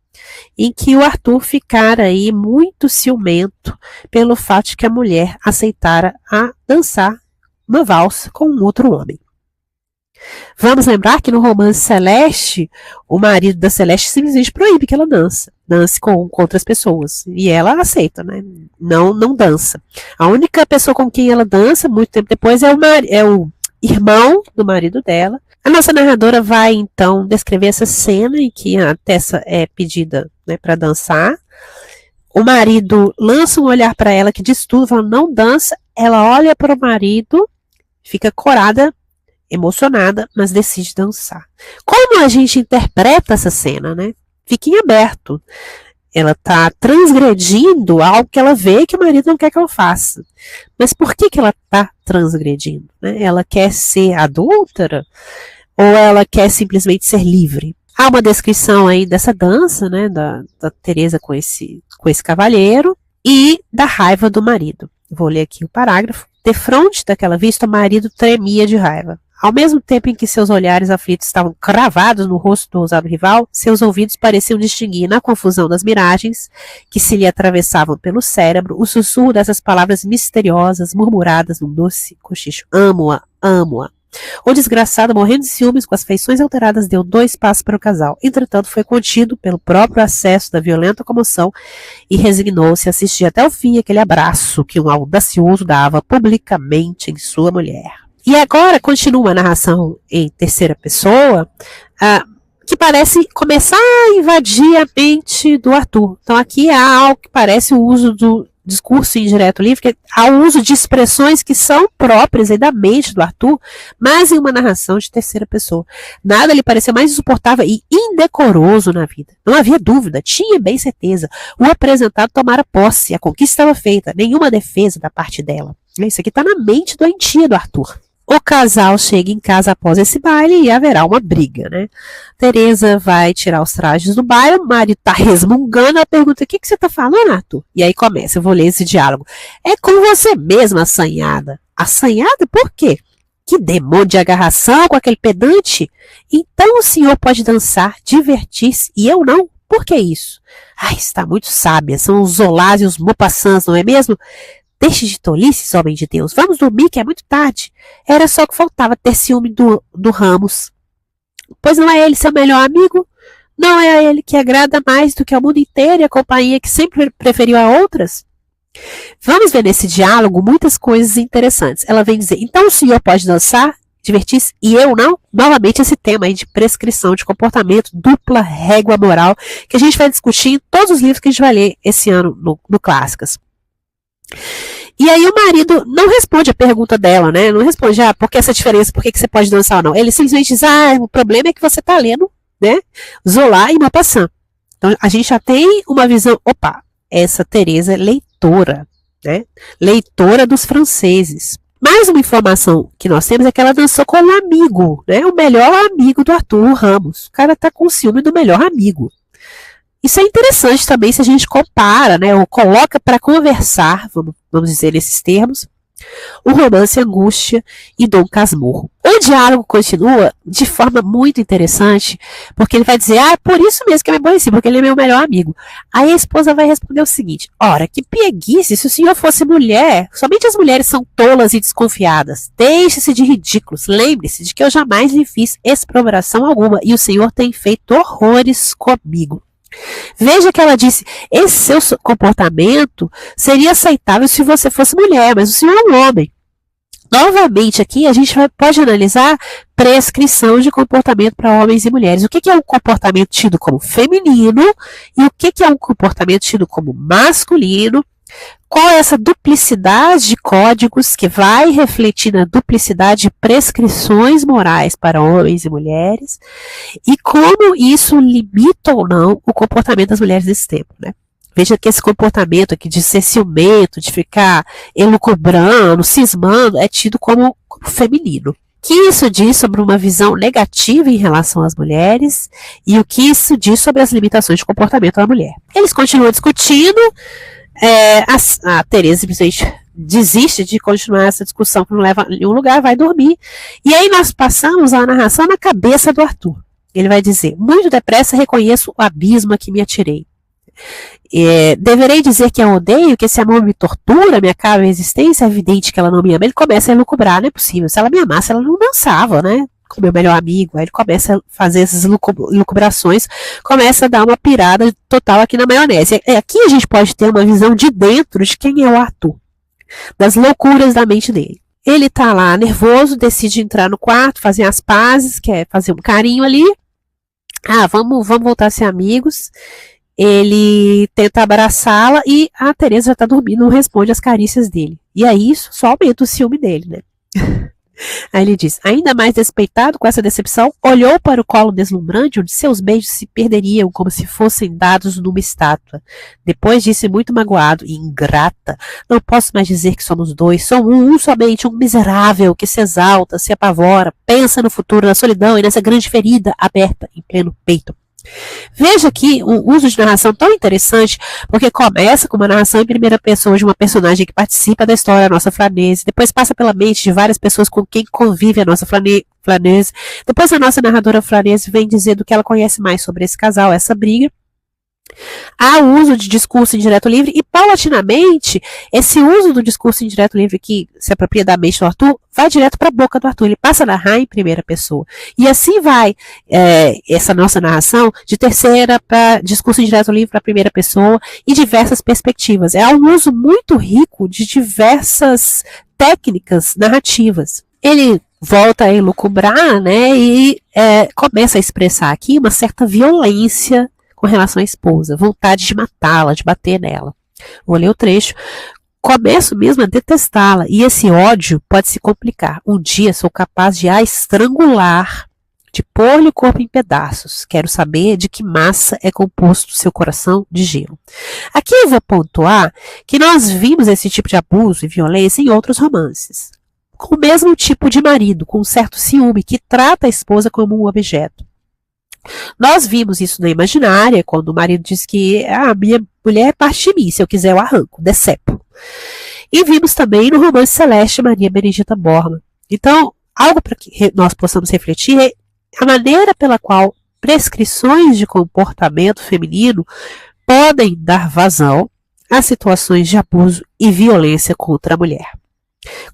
em que o Arthur ficara aí muito ciumento pelo fato de que a mulher aceitara a dançar uma valsa com um outro homem. Vamos lembrar que no romance Celeste, o marido da Celeste simplesmente proíbe que ela dance com outras pessoas. E ela aceita, né? Não dança. A única pessoa com quem ela dança, muito tempo depois, é o irmão do marido dela. A nossa narradora vai, então, descrever essa cena em que a Tessa é pedida, né, para dançar. O marido lança um olhar para ela que diz tudo, fala: não dança. Ela olha para o marido, fica corada, emocionada, mas decide dançar. Como a gente interpreta essa cena, né? Fica em aberto. Ela está transgredindo algo que ela vê que o marido não quer que ela faça. Mas por que ela está transgredindo? Né? Ela quer ser adúltera? Ou ela quer simplesmente ser livre? Há uma descrição aí dessa dança, né, da Teresa com esse cavalheiro e da raiva do marido. Vou ler aqui o parágrafo. Defronte daquela vista, o marido tremia de raiva. Ao mesmo tempo em que seus olhares aflitos estavam cravados no rosto do ousado rival, seus ouvidos pareciam distinguir, na confusão das miragens que se lhe atravessavam pelo cérebro, o sussurro dessas palavras misteriosas, murmuradas num doce cochicho. Amo-a, amo-a. O desgraçado, morrendo de ciúmes, com as feições alteradas, deu 2 passos para o casal. Entretanto, foi contido pelo próprio acesso da violenta comoção e resignou-se a assistir até o fim aquele abraço que um audacioso dava publicamente em sua mulher. E agora continua a narração em terceira pessoa, que parece começar a invadir a mente do Arthur. Então aqui há algo que parece o uso do discurso indireto livre, que há o uso de expressões que são próprias da mente do Arthur, mas em uma narração de terceira pessoa. Nada lhe parecia mais insuportável e indecoroso na vida. Não havia dúvida, tinha bem certeza. O apresentado tomara posse, a conquista estava feita, nenhuma defesa da parte dela. Isso aqui está na mente doentia do Arthur. O casal chega em casa após esse baile e haverá uma briga, né? Teresa vai tirar os trajes do baile, o marido tá resmungando, ela pergunta, o que você tá falando, Arthur? E aí começa, eu vou ler esse diálogo. É com você mesma, assanhada. Assanhada? Por quê? Que demônio de agarração com aquele pedante? Então o senhor pode dançar, divertir-se, e eu não? Por que isso? Ai, está muito sábia, são os Zolás e os Maupassants, não é mesmo? Deixe de tolices, homem de Deus. Vamos dormir, que é muito tarde. Era só que faltava ter ciúme do Ramos. Pois não é ele seu melhor amigo? Não é a ele que agrada mais do que ao mundo inteiro e a companhia que sempre preferiu a outras? Vamos ver nesse diálogo muitas coisas interessantes. Ela vem dizer, então o senhor pode dançar, divertir-se, e eu não? Novamente esse tema aí de prescrição de comportamento, dupla régua moral, que a gente vai discutir em todos os livros que a gente vai ler esse ano no Clássicas. E aí o marido não responde a pergunta dela, né? Não responde, por que essa diferença, por que você pode dançar ou não? Ele simplesmente diz, o problema é que você está lendo, né? Zola e Maupassant. Então a gente já tem uma visão, essa Teresa é leitora, né? Leitora dos franceses. Mais uma informação que nós temos é que ela dançou com um amigo, né? O melhor amigo do Arthur Ramos. O cara está com ciúme do melhor amigo. Isso é interessante também se a gente compara, né, ou coloca para conversar, vamos dizer nesses termos, o romance Angústia e Dom Casmurro. O diálogo continua de forma muito interessante, porque ele vai dizer, por isso mesmo que eu me aborreci, porque ele é meu melhor amigo. Aí a esposa vai responder o seguinte, ora, que pieguice, se o senhor fosse mulher, somente as mulheres são tolas e desconfiadas. Deixe-se de ridículos, lembre-se de que eu jamais lhe fiz exprobração alguma, e o senhor tem feito horrores comigo. Veja que ela disse, esse seu comportamento seria aceitável se você fosse mulher, mas o senhor é um homem. Novamente aqui a gente pode analisar prescrição de comportamento para homens e mulheres. O que é um comportamento tido como feminino e o que é um comportamento tido como masculino. Qual é essa duplicidade de códigos que vai refletir na duplicidade de prescrições morais para homens e mulheres e como isso limita ou não o comportamento das mulheres desse tempo, né? Veja que esse comportamento aqui de ser ciumento, de ficar elucubrando, cismando, é tido como feminino. O que isso diz sobre uma visão negativa em relação às mulheres e o que isso diz sobre as limitações de comportamento da mulher. Eles continuam discutindo. A Teresa simplesmente desiste de continuar essa discussão que não leva a nenhum lugar, vai dormir. E aí nós passamos a narração na cabeça do Arthur. Ele vai dizer, muito depressa reconheço o abismo a que me atirei. Deverei dizer que a odeio, que esse amor me tortura, me acaba a existência, é evidente que ela não me ama. Ele começa a elucubrar, não é possível. Se ela me amasse, ela não dançava, né? Com meu melhor amigo, aí ele começa a fazer essas lucubrações, começa a dar uma pirada total aqui na maionese. Aqui a gente pode ter uma visão de dentro de quem é o Arthur, das loucuras da mente dele. Ele tá lá nervoso, decide entrar no quarto, fazer as pazes, quer fazer um carinho ali. Vamos voltar a ser amigos. Ele tenta abraçá-la e a Teresa já tá dormindo, não responde às carícias dele. E aí isso só aumenta o ciúme dele, né? Aí ele diz, ainda mais despeitado com essa decepção, olhou para o colo deslumbrante onde seus beijos se perderiam como se fossem dados numa estátua. Depois disse muito magoado, ingrata, não posso mais dizer que somos dois, sou um somente, um miserável que se exalta, se apavora, pensa no futuro, na solidão e nessa grande ferida aberta em pleno peito. Veja aqui um uso de narração tão interessante, porque começa com uma narração em primeira pessoa de uma personagem que participa da história, a nossa Flanese, depois passa pela mente de várias pessoas com quem convive a nossa Flanese, depois a nossa narradora Flanese vem dizer do que ela conhece mais sobre esse casal, essa briga, Há o uso de discurso indireto livre e, paulatinamente, esse uso do discurso indireto livre que se apropria da mente do Arthur vai direto para a boca do Arthur. Ele passa a narrar em primeira pessoa. E assim vai essa nossa narração de terceira para discurso indireto livre para primeira pessoa e diversas perspectivas. É um uso muito rico de diversas técnicas narrativas. Ele volta a elucubrar, né, e começa a expressar aqui uma certa violência com relação à esposa, vontade de matá-la, de bater nela. Vou ler o trecho. Começo mesmo a detestá-la, e esse ódio pode se complicar. Um dia sou capaz de a estrangular, de pôr-lhe o corpo em pedaços. Quero saber de que massa é composto seu coração de gelo. Aqui eu vou pontuar que nós vimos esse tipo de abuso e violência em outros romances. Com o mesmo tipo de marido, com um certo ciúme, que trata a esposa como um objeto. Nós vimos isso na Imaginária, quando o marido diz que a minha mulher é parte de mim, se eu quiser eu arranco, decepo. E vimos também no romance Celeste, Maria Benedita Bormann. Então, algo para que nós possamos refletir é a maneira pela qual prescrições de comportamento feminino podem dar vazão a situações de abuso e violência contra a mulher.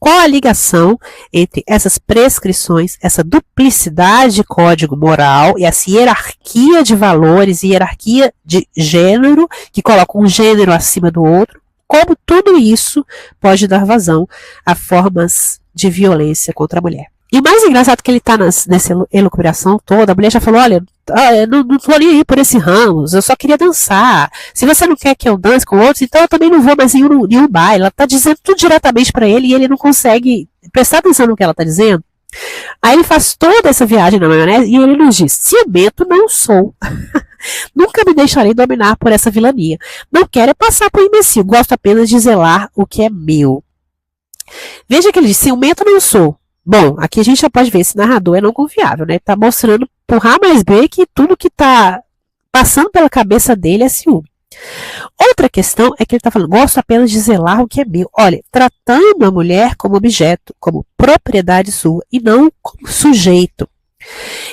Qual a ligação entre essas prescrições, essa duplicidade de código moral e essa hierarquia de valores e hierarquia de gênero, que coloca um gênero acima do outro, como tudo isso pode dar vazão a formas de violência contra a mulher. E o mais engraçado é que ele está nessa elucubração toda, a mulher já falou, olha, eu não tô nem aí por esse ramos, eu só queria dançar. Se você não quer que eu dance com outros, então eu também não vou mais em um baile. Ela está dizendo tudo diretamente para ele e ele não consegue prestar atenção no que ela está dizendo. Aí ele faz toda essa viagem na maionese e ele nos diz, ciumento não sou. Nunca me deixarei dominar por essa vilania. Não quero é passar por imbecil, gosto apenas de zelar o que é meu. Veja que ele diz, ciumento não sou. Bom, aqui a gente já pode ver, esse narrador é não confiável, né? Tá mostrando por A mais B que tudo que tá passando pela cabeça dele é ciúme. Outra questão é que ele tá falando, gosto apenas de zelar o que é meu. Olha, tratando a mulher como objeto, como propriedade sua e não como sujeito.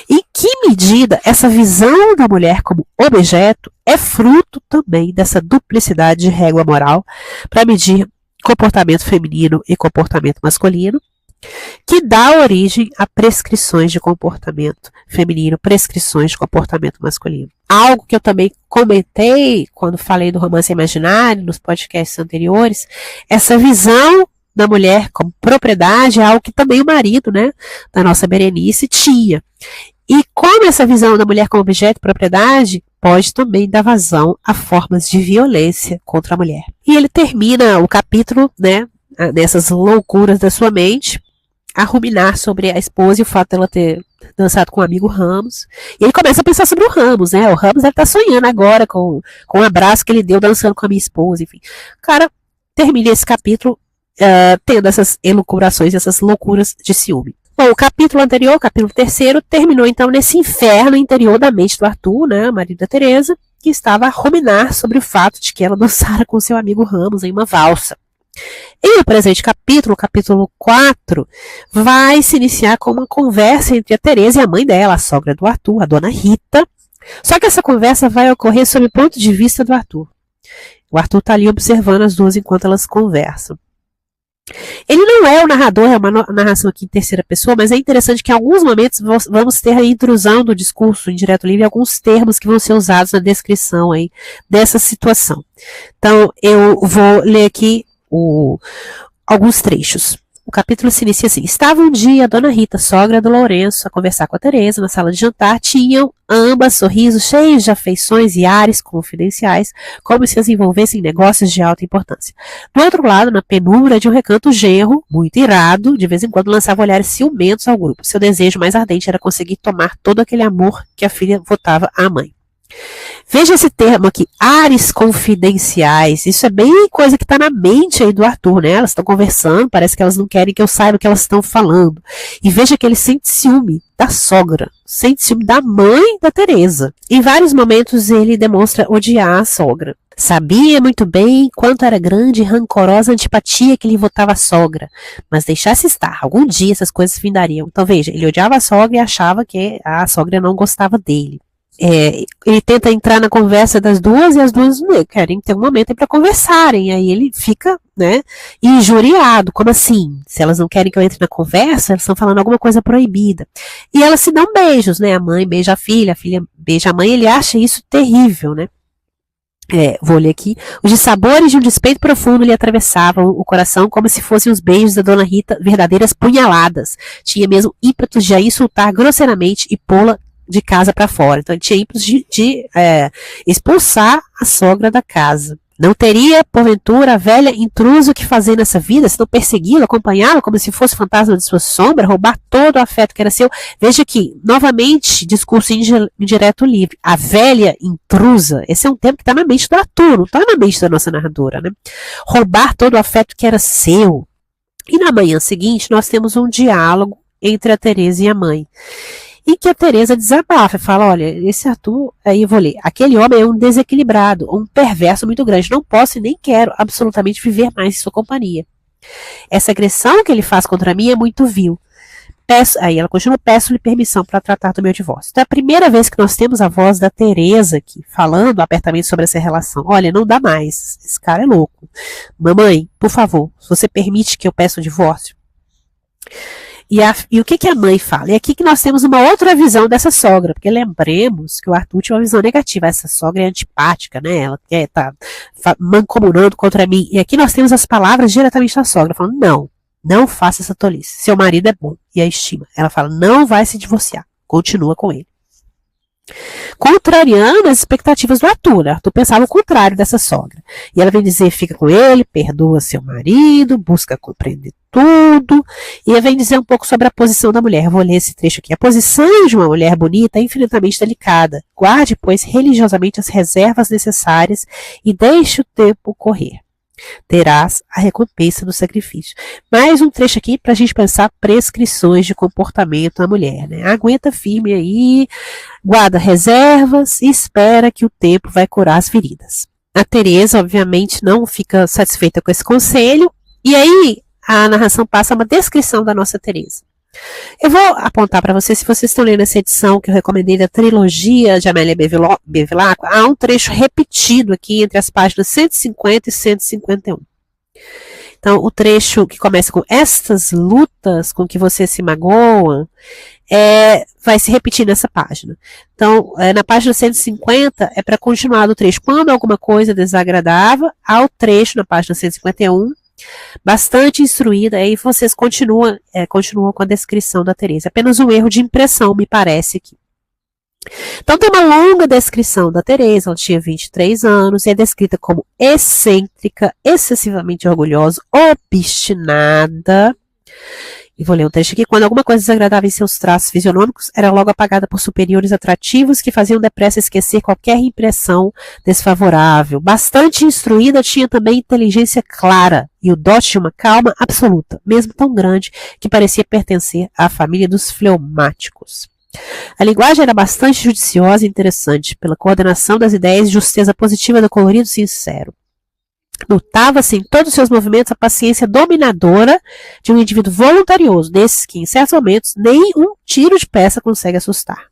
Em que medida essa visão da mulher como objeto é fruto também dessa duplicidade de régua moral para medir comportamento feminino e comportamento masculino, que dá origem a prescrições de comportamento feminino, prescrições de comportamento masculino. Algo que eu também comentei quando falei do romance imaginário, nos podcasts anteriores, essa visão da mulher como propriedade é algo que também o marido, né, da nossa Berenice tinha. E como essa visão da mulher como objeto e propriedade pode também dar vazão a formas de violência contra a mulher. E ele termina o capítulo, né, nessas loucuras da sua mente, a ruminar sobre a esposa e o fato dela ter dançado com o amigo Ramos. E ele começa a pensar sobre o Ramos, né? O Ramos deve estar sonhando agora com o abraço que ele deu dançando com a minha esposa, enfim. O cara termina esse capítulo tendo essas elucubrações, essas loucuras de ciúme. Bom, o capítulo anterior, o capítulo 3º, terminou então nesse inferno interior da mente do Arthur, né, marido da Teresa, que estava a ruminar sobre o fato de que ela dançara com seu amigo Ramos em uma valsa. E o presente capítulo, o capítulo 4, vai se iniciar com uma conversa entre a Teresa e a mãe dela, a sogra do Arthur, a dona Rita. Só que essa conversa vai ocorrer sob o ponto de vista do Arthur. O Arthur está ali observando as duas enquanto elas conversam. Ele não é o narrador, é uma narração aqui em terceira pessoa, mas é interessante que em alguns momentos vamos ter a intrusão do discurso indireto livre, alguns termos que vão ser usados na descrição aí dessa situação. Então, eu vou ler aqui alguns trechos. O capítulo se inicia assim. Estava um dia a dona Rita, sogra do Lourenço, a conversar com a Teresa na sala de jantar. Tinham ambas sorrisos cheios de afeições e ares confidenciais, como se as envolvessem em negócios de alta importância. Do outro lado, na penumbra de um recanto, o genro, muito irado, de vez em quando lançava olhares ciumentos ao grupo. Seu desejo mais ardente era conseguir tomar todo aquele amor que a filha votava à mãe. Veja esse termo aqui, ares confidenciais. Isso é bem coisa que está na mente aí do Arthur, né? Elas estão conversando, parece que elas não querem que eu saiba o que elas estão falando. E veja que ele sente ciúme da sogra, sente ciúme da mãe da Teresa. Em vários momentos ele demonstra odiar a sogra. Sabia muito bem quanto era grande e rancorosa a antipatia que lhe votava a sogra, mas deixasse estar, algum dia essas coisas findariam. Então veja, ele odiava a sogra e achava que a sogra não gostava dele. Ele tenta entrar na conversa das duas e as duas querem ter um momento para conversarem. Aí ele fica, né, injuriado. Como assim? Se elas não querem que eu entre na conversa, elas estão falando alguma coisa proibida. E elas se dão beijos, né? A mãe beija a filha beija a mãe. Ele acha isso terrível, né? Vou ler aqui. Os dissabores de um despeito profundo lhe atravessavam o coração como se fossem os beijos da dona Rita verdadeiras punhaladas. Tinha mesmo ímpetos de a insultar grosseiramente e pô-la de casa para fora. Então ele tinha ímpetos de expulsar a sogra da casa. Não teria, porventura, a velha intrusa o que fazer nessa vida, se não persegui-la, acompanhá-la como se fosse fantasma de sua sombra, roubar todo o afeto que era seu. Veja aqui, novamente, discurso indireto livre. A velha intrusa, esse é um termo que está na mente do ator, não está na mente da nossa narradora, né? Roubar todo o afeto que era seu. E na manhã seguinte, nós temos um diálogo entre a Teresa e a mãe. E que a Teresa desabafa e fala, olha, esse Arthur, aí eu vou ler, aquele homem é um desequilibrado, um perverso muito grande, não posso e nem quero absolutamente viver mais em sua companhia. Essa agressão que ele faz contra mim é muito vil. Aí ela continua, peço-lhe permissão para tratar do meu divórcio. Então é a primeira vez que nós temos a voz da Teresa aqui, falando apertamente sobre essa relação. Olha, não dá mais, esse cara é louco. Mamãe, por favor, você permite que eu peça o divórcio? E o que a mãe fala? E aqui que nós temos uma outra visão dessa sogra, porque lembremos que o Arthur tinha uma visão negativa, essa sogra é antipática, né? Ela tá mancomunando contra mim. E aqui nós temos as palavras diretamente da sogra, falando, não faça essa tolice, seu marido é bom e a estima. Ela fala, não vai se divorciar, continua com ele. Contrariando as expectativas do Arthur. Arthur pensava o contrário dessa sogra. E ela vem dizer, fica com ele, perdoa seu marido, busca compreender tudo. E ela vem dizer um pouco sobre a posição da mulher. Eu vou ler esse trecho aqui. A posição de uma mulher bonita é infinitamente delicada. Guarde, pois, religiosamente as reservas necessárias e deixe o tempo correr. Terás a recompensa do sacrifício. Mais um trecho aqui para a gente pensar prescrições de comportamento da mulher, né? Aguenta firme aí, guarda reservas e espera que o tempo vai curar as feridas. A Teresa, obviamente, não fica satisfeita com esse conselho e aí a narração passa a uma descrição da nossa Teresa. Eu vou apontar para vocês, se vocês estão lendo essa edição que eu recomendei da trilogia de Amélia Bevilacqua, há um trecho repetido aqui entre as páginas 150 e 151. Então, o trecho que começa com estas lutas com que você se magoa, vai se repetir nessa página. Então, na página 150 é para continuar do trecho. Quando alguma coisa desagradava, há o trecho na página 151, bastante instruída, aí vocês continuam com a descrição da Teresa. Apenas um erro de impressão, me parece aqui. Então tem uma longa descrição da Teresa, ela tinha 23 anos, e é descrita como excêntrica, excessivamente orgulhosa, obstinada. E vou ler um trecho aqui. Quando alguma coisa desagradável em seus traços fisionômicos, era logo apagada por superiores atrativos que faziam depressa esquecer qualquer impressão desfavorável. Bastante instruída, tinha também inteligência clara e o dote de uma calma absoluta, mesmo tão grande que parecia pertencer à família dos fleumáticos. A linguagem era bastante judiciosa e interessante, pela coordenação das ideias e justeza positiva do colorido sincero. Notava-se em todos os seus movimentos a paciência dominadora de um indivíduo voluntarioso, desses que, em certos momentos, nem um tiro de peça consegue assustar.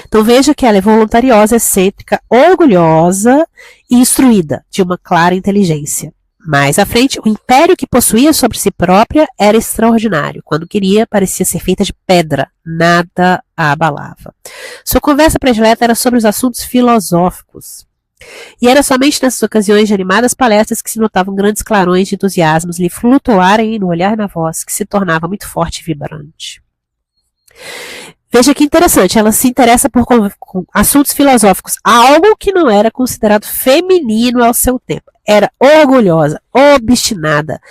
Então veja que ela é voluntariosa, excêntrica, orgulhosa e instruída, de uma clara inteligência. Mais à frente, o império que possuía sobre si própria era extraordinário. Quando queria, parecia ser feita de pedra. Nada a abalava. Sua conversa predileta era sobre os assuntos filosóficos. E era somente nessas ocasiões de animadas palestras que se notavam grandes clarões de entusiasmos lhe flutuarem no olhar e na voz, que se tornava muito forte e vibrante. Veja que interessante, ela se interessa por assuntos filosóficos, algo que não era considerado feminino ao seu tempo. Era orgulhosa, obstinada,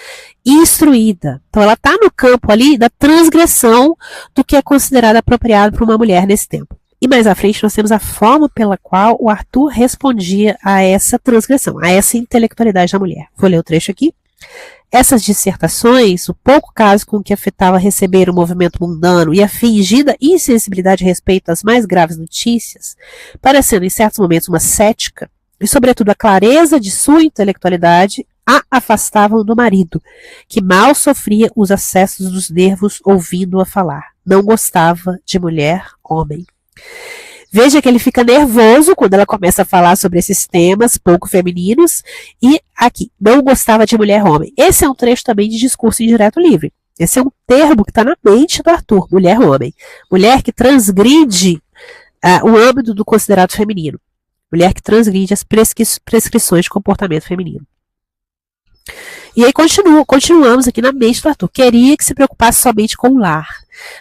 instruída. Então ela está no campo ali da transgressão do que é considerado apropriado para uma mulher nesse tempo. E mais à frente nós temos a forma pela qual o Arthur respondia a essa transgressão, a essa intelectualidade da mulher. Vou ler o trecho aqui. Essas dissertações, o pouco caso com que afetava receber o movimento mundano e a fingida insensibilidade a respeito às mais graves notícias, parecendo em certos momentos uma cética, e sobretudo a clareza de sua intelectualidade, a afastavam do marido, que mal sofria os acessos dos nervos ouvindo-a falar. Não gostava de mulher, homem. Veja que ele fica nervoso quando ela começa a falar sobre esses temas pouco femininos. E aqui, não gostava de mulher-homem. Esse é um trecho também de discurso indireto livre. Esse é um termo que está na mente do Arthur, mulher-homem. Mulher que transgride o âmbito do considerado feminino. Mulher que transgride as prescrições de comportamento feminino. E aí continuamos aqui na mente do Arthur. Queria que se preocupasse somente com o lar.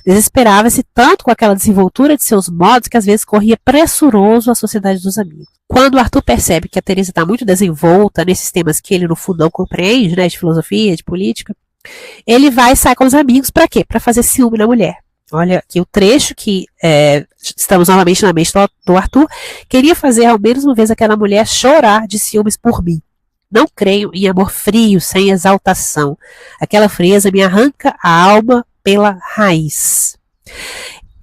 Desesperava-se tanto com aquela desenvoltura de seus modos que às vezes corria pressuroso à sociedade dos amigos. Quando o Arthur percebe que a Teresa está muito desenvolta nesses temas que ele no fundo não compreende, né, de filosofia, de política, ele vai sair com os amigos para quê? Para fazer ciúme na mulher. Olha aqui o trecho que estamos novamente na mente do Arthur. Queria fazer ao menos uma vez aquela mulher chorar de ciúmes por mim. Não creio em amor frio, sem exaltação. Aquela frieza me arranca a alma pela raiz.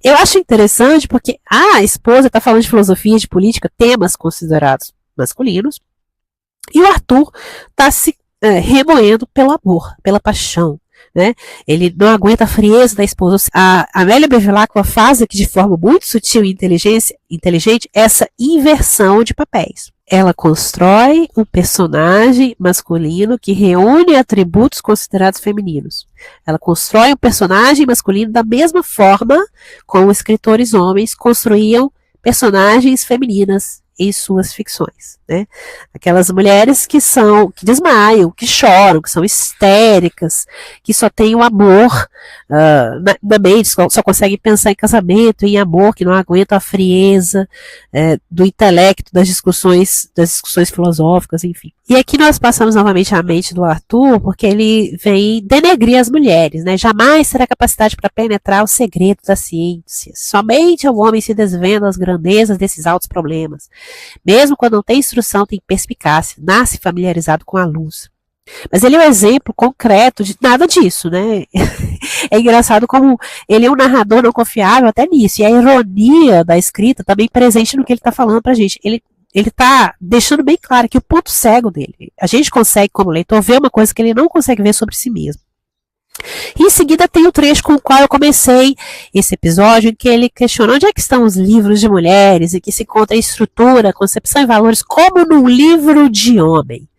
Eu acho interessante porque a esposa está falando de filosofia, de política, temas considerados masculinos, e o Arthur está se remoendo pelo amor, pela paixão. Né? Ele não aguenta a frieza da esposa. A Amélia Bevilacqua faz aqui de forma muito sutil e inteligente essa inversão de papéis. Ela constrói um personagem masculino que reúne atributos considerados femininos. Ela constrói um personagem masculino da mesma forma como escritores homens construíam personagens femininas em suas ficções, né? Aquelas mulheres que desmaiam, que choram, que são histéricas, que só têm o amor na mente, só conseguem pensar em casamento, em amor, que não aguentam a frieza do intelecto, das discussões filosóficas, enfim. E aqui nós passamos novamente a mente do Arthur, porque ele vem denegrir as mulheres, né? Jamais terá capacidade para penetrar os segredos da ciência. Somente ao homem se desvenda as grandezas desses altos problemas. Mesmo quando não tem instrução, tem perspicácia, nasce familiarizado com a luz. Mas ele é um exemplo concreto de nada disso, né? É engraçado como ele é um narrador não confiável até nisso, e a ironia da escrita também presente no que ele está falando pra gente. Ele está deixando bem claro que o ponto cego dele, a gente consegue, como leitor, ver uma coisa que ele não consegue ver sobre si mesmo. E em seguida tem o trecho com o qual eu comecei esse episódio, em que ele questiona onde é que estão os livros de mulheres, e que se encontra a estrutura, concepção e valores como num livro de homem.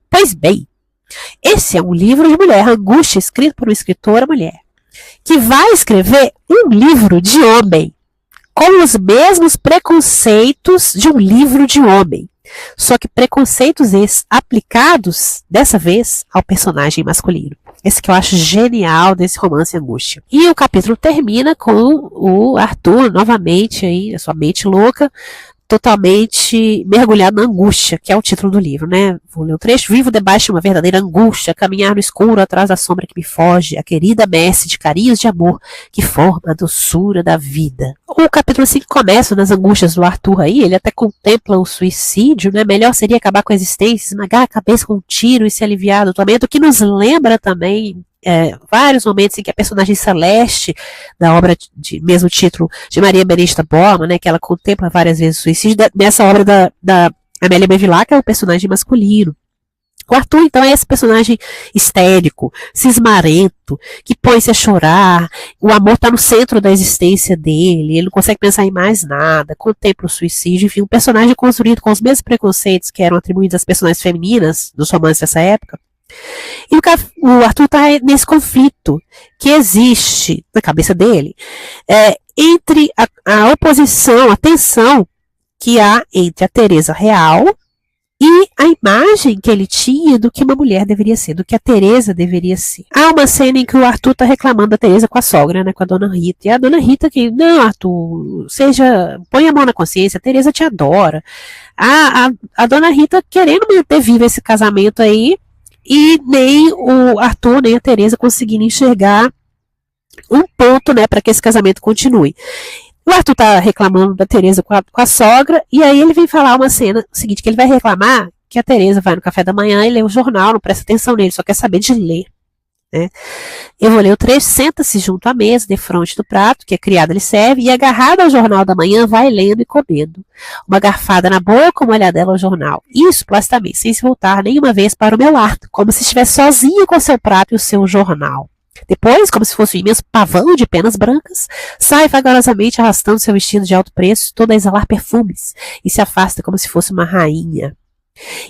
Pois bem, esse é um livro de mulher, Angústia, escrito por uma escritora mulher, que vai escrever um livro de homem, com os mesmos preconceitos de um livro de homem. Só que preconceitos esses aplicados, dessa vez, ao personagem masculino. Esse que eu acho genial desse romance Angústia. E o capítulo termina com o Arthur, novamente, aí, a sua mente louca, totalmente mergulhado na angústia, que é o título do livro, né? Vou ler o trecho. Vivo debaixo de uma verdadeira angústia, caminhar no escuro atrás da sombra que me foge, a querida messe de carinhos de amor que forma a doçura da vida. O capítulo 5 começa nas angústias do Arthur aí, ele até contempla o suicídio, né? Melhor seria acabar com a existência, esmagar a cabeça com um tiro e se aliviar do tormento, que nos lembra também vários momentos em que a personagem Celeste, da obra de mesmo título de Maria Benedita Bormann, né, que ela contempla várias vezes o suicídio, nessa obra da Amélia Bevilacqua é o personagem masculino. O Arthur, então, é esse personagem histérico, cismarento, que põe-se a chorar, o amor está no centro da existência dele, ele não consegue pensar em mais nada, contempla o suicídio, enfim, um personagem construído com os mesmos preconceitos que eram atribuídos às personagens femininas dos romances dessa época. E o Arthur está nesse conflito que existe na cabeça dele entre a oposição, a tensão que há entre a Teresa real e a imagem que ele tinha do que uma mulher deveria ser, do que a Teresa deveria ser. Há uma cena em que o Arthur está reclamando da Teresa com a sogra, né, com a dona Rita. E a dona Rita que, não, Arthur, põe a mão na consciência, a Teresa te adora. A dona Rita querendo manter vivo esse casamento aí, e nem o Arthur, nem a Teresa conseguindo enxergar um ponto, né, para que esse casamento continue. O Arthur tá reclamando da Teresa com a sogra, e aí ele vem falar uma cena seguinte, que ele vai reclamar que a Teresa vai no café da manhã e lê o jornal, não presta atenção nele, só quer saber de ler. Né? Eu vou ler o trecho, senta-se junto à mesa, defronte do prato, que a criada lhe serve, e agarrado ao jornal da manhã, vai lendo e comendo. Uma garfada na boca, uma olhadela ao jornal. Isso, placidamente, sem se voltar nenhuma vez para o meu lado, como se estivesse sozinha com seu prato e o seu jornal. Depois, como se fosse um imenso pavão de penas brancas, sai vagarosamente arrastando seu vestido de alto preço, toda a exalar perfumes, e se afasta como se fosse uma rainha.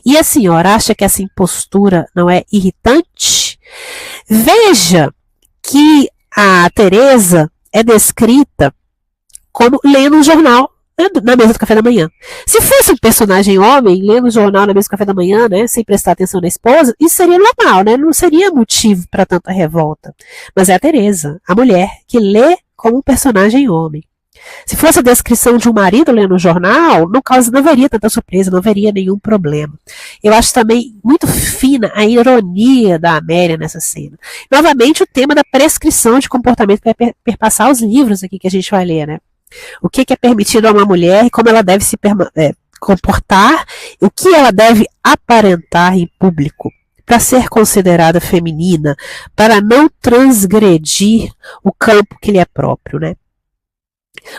E a senhora acha que essa impostura não é irritante? Veja que a Teresa é descrita como lendo um jornal na mesa do café da manhã. Se fosse um personagem homem lendo o jornal na mesa do café da manhã, né, sem prestar atenção na esposa, isso seria normal, né, não seria motivo para tanta revolta. Mas é a Teresa, a mulher, que lê como um personagem homem. Se fosse a descrição de um marido lendo um jornal, não haveria tanta surpresa, não haveria nenhum problema. Eu acho também muito fina a ironia da Amélia nessa cena. Novamente, o tema da prescrição de comportamento que vai perpassar os livros aqui que a gente vai ler, né? O que é permitido a uma mulher e como ela deve se comportar, o que ela deve aparentar em público para ser considerada feminina, para não transgredir o campo que lhe é próprio, né?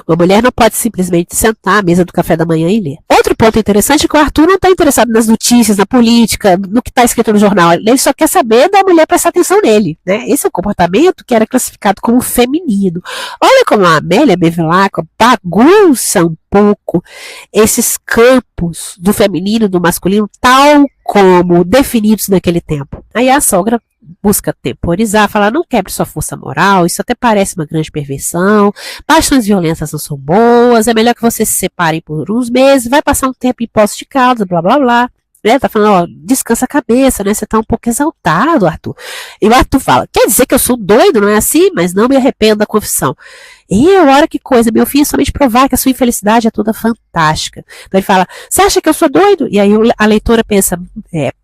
Uma mulher não pode simplesmente sentar à mesa do café da manhã e ler. Outro ponto interessante é que o Arthur não está interessado nas notícias, na política, no que está escrito no jornal. Ele só quer saber da mulher prestar atenção nele, né? Esse é um comportamento que era classificado como feminino. Olha como a Amélia Bevilacqua bagunça um pouco esses campos do feminino e do masculino, tal como definidos naquele tempo. Aí a sogra busca temporizar, falar, não quebre sua força moral, isso até parece uma grande perversão, paixões violentas não são boas, é melhor que vocês se separem por uns meses, vai passar um tempo em Poços de Caldas, blá blá blá. Né? Tá falando, ó, descansa a cabeça, né? Você tá um pouco exaltado, Arthur. E o Arthur fala, quer dizer que eu sou doido, não é assim? Mas não me arrependo da confissão. E olha que coisa, meu filho, somente provar que a sua infelicidade é toda fantástica. Então ele fala, você acha que eu sou doido? E aí a leitora pensa,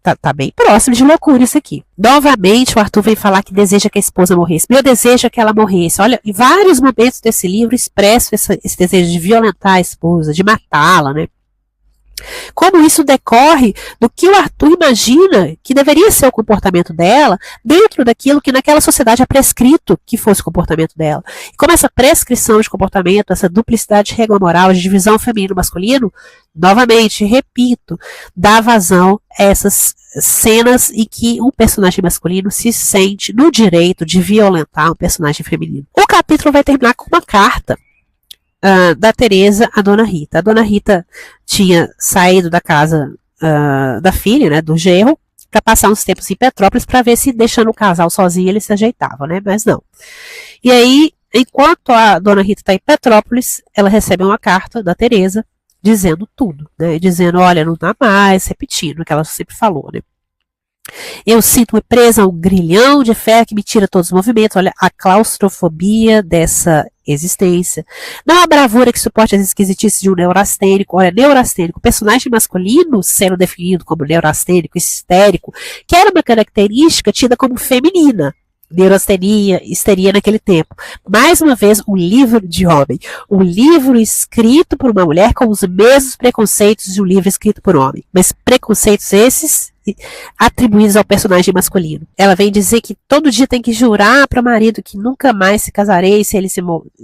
tá bem próximo de loucura isso aqui. Novamente o Arthur vem falar que deseja que a esposa morresse. Meu desejo é que ela morresse. Olha, em vários momentos desse livro expresso esse desejo de violentar a esposa, de matá-la, né? Como isso decorre do que o Arthur imagina que deveria ser o comportamento dela dentro daquilo que naquela sociedade é prescrito que fosse o comportamento dela. E como essa prescrição de comportamento, essa duplicidade de regra moral, de divisão feminino-masculino, novamente, repito, dá vazão a essas cenas em que um personagem masculino se sente no direito de violentar um personagem feminino. O capítulo vai terminar com uma carta da Teresa à Dona Rita. A Dona Rita tinha saído da casa da filha, né, do genro, para passar uns tempos em Petrópolis para ver se deixando o casal sozinho ele se ajeitava, né, mas não. E aí, enquanto a Dona Rita está em Petrópolis, ela recebe uma carta da Teresa dizendo tudo, né, dizendo, olha, não dá mais, repetindo o que ela sempre falou, né. Eu sinto-me presa a um grilhão de ferro que me tira todos os movimentos. Olha, a claustrofobia dessa existência. Não a bravura que suporte as esquisitices de um neurastênico. Olha, neurastênico, personagem masculino sendo definido como neurastênico, histérico, que era uma característica tida como feminina. Neurastenia, histeria naquele tempo. Mais uma vez, um livro de homem. Um livro escrito por uma mulher com os mesmos preconceitos de um livro escrito por homem. Mas preconceitos esses atribuídos ao personagem masculino. Ela vem dizer que todo dia tem que jurar para o marido que nunca mais se casarei, se ele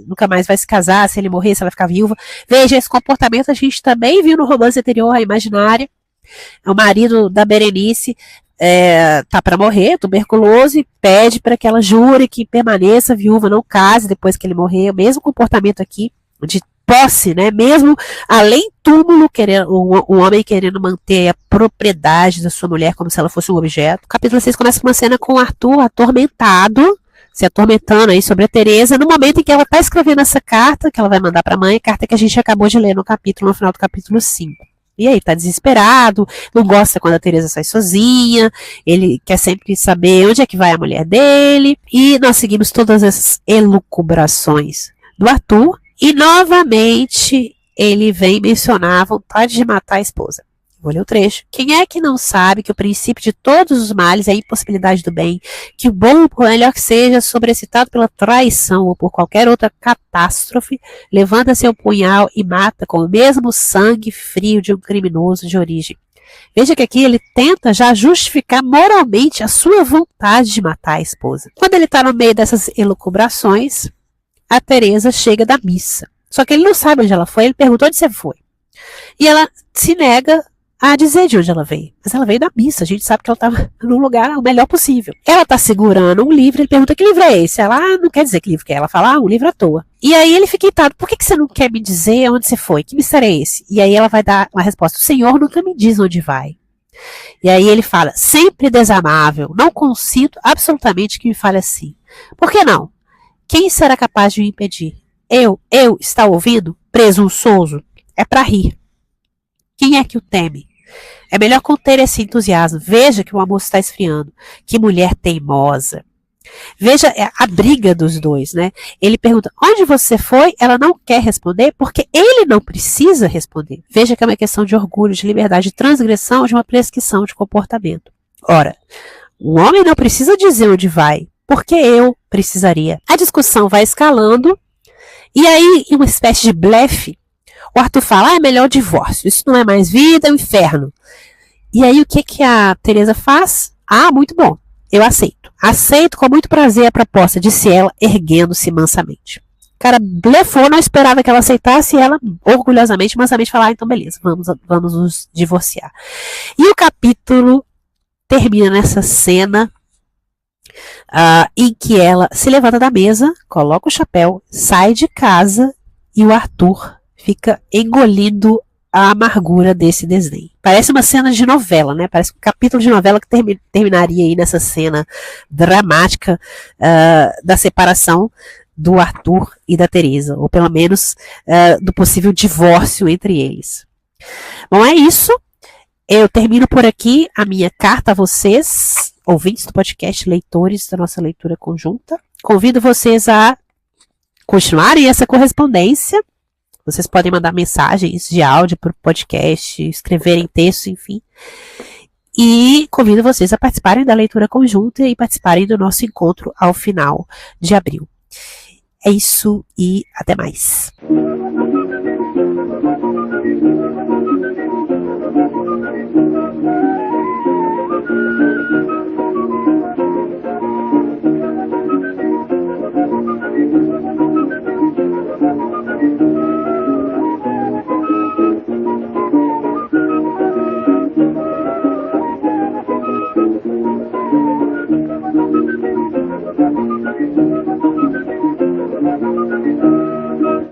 nunca mais vai se casar, se ele morrer, se ela ficar viúva. Veja, esse comportamento a gente também viu no romance anterior, A Imaginária. O marido da Berenice tá para morrer, tuberculoso, e pede para que ela jure que permaneça viúva, não case depois que ele morrer. O mesmo comportamento aqui de posse, né? Mesmo além túmulo, um homem querendo manter a propriedade da sua mulher como se ela fosse um objeto. O capítulo 6 começa com uma cena com o Arthur atormentado, se atormentando aí sobre a Teresa, no momento em que ela está escrevendo essa carta, que ela vai mandar para a mãe, carta que a gente acabou de ler no final do capítulo 5. E aí, tá desesperado, não gosta quando a Teresa sai sozinha, ele quer sempre saber onde é que vai a mulher dele, e nós seguimos todas essas elucubrações do Arthur, e novamente ele vem mencionar a vontade de matar a esposa. Vou ler o trecho. Quem é que não sabe que o princípio de todos os males é a impossibilidade do bem, que o bom, por melhor que seja, sobrecitado pela traição ou por qualquer outra catástrofe, levanta seu punhal e mata com o mesmo sangue frio de um criminoso de origem. Veja que aqui ele tenta já justificar moralmente a sua vontade de matar a esposa. Quando ele está no meio dessas elucubrações, a Teresa chega da missa. Só que ele não sabe onde ela foi, ele perguntou onde você foi. E ela se nega a dizer de onde ela veio. Mas ela veio da missa, a gente sabe que ela estava no lugar o melhor possível. Ela está segurando um livro, ele pergunta que livro é esse? Ela não quer dizer que livro que é. Ela fala, um livro à toa. E aí ele fica irritado, por que você não quer me dizer onde você foi? Que mistério é esse? E aí ela vai dar uma resposta, o Senhor nunca me diz onde vai. E aí ele fala, sempre desamável, não consinto absolutamente que me fale assim. Por que não? Quem será capaz de me impedir? Eu, está ouvindo? Presunçoso. É para rir. Quem é que o teme? É melhor conter esse entusiasmo. Veja que o amor está esfriando. Que mulher teimosa. Veja a briga dos dois, né? Ele pergunta, onde você foi? Ela não quer responder porque ele não precisa responder. Veja que é uma questão de orgulho, de liberdade, de transgressão, de uma prescrição de comportamento. Ora, o homem não precisa dizer onde vai, porque eu precisaria. A discussão vai escalando e aí, em uma espécie de blefe, o Arthur fala, é melhor o divórcio, isso não é mais vida, é o inferno. E aí o que a Teresa faz? Muito bom, eu aceito. Aceito com muito prazer a proposta, disse ela, erguendo-se mansamente. O cara blefou, não esperava que ela aceitasse e ela orgulhosamente, mansamente fala, então beleza, vamos nos divorciar. E o capítulo termina nessa cena em que ela se levanta da mesa, coloca o chapéu, sai de casa e o Arthur fica engolindo a amargura desse desdém. Parece uma cena de novela, né? Parece um capítulo de novela que terminaria aí nessa cena dramática da separação do Arthur e da Teresa, ou pelo menos do possível divórcio entre eles. Bom, é isso. Eu termino por aqui a minha carta a vocês, ouvintes do podcast, leitores da nossa leitura conjunta. Convido vocês a continuarem essa correspondência. Vocês podem mandar mensagens de áudio para o podcast, escreverem texto, enfim. E convido vocês a participarem da leitura conjunta e participarem do nosso encontro ao final de abril. É isso e até mais.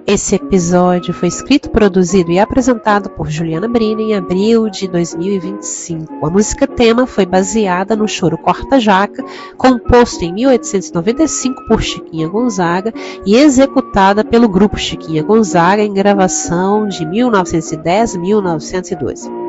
Esse episódio foi escrito, produzido e apresentado por Juliana Brina em abril de 2025. A música tema foi baseada no choro Corta Jaca, composto em 1895 por Chiquinha Gonzaga e executada pelo grupo Chiquinha Gonzaga em gravação de 1910-1912.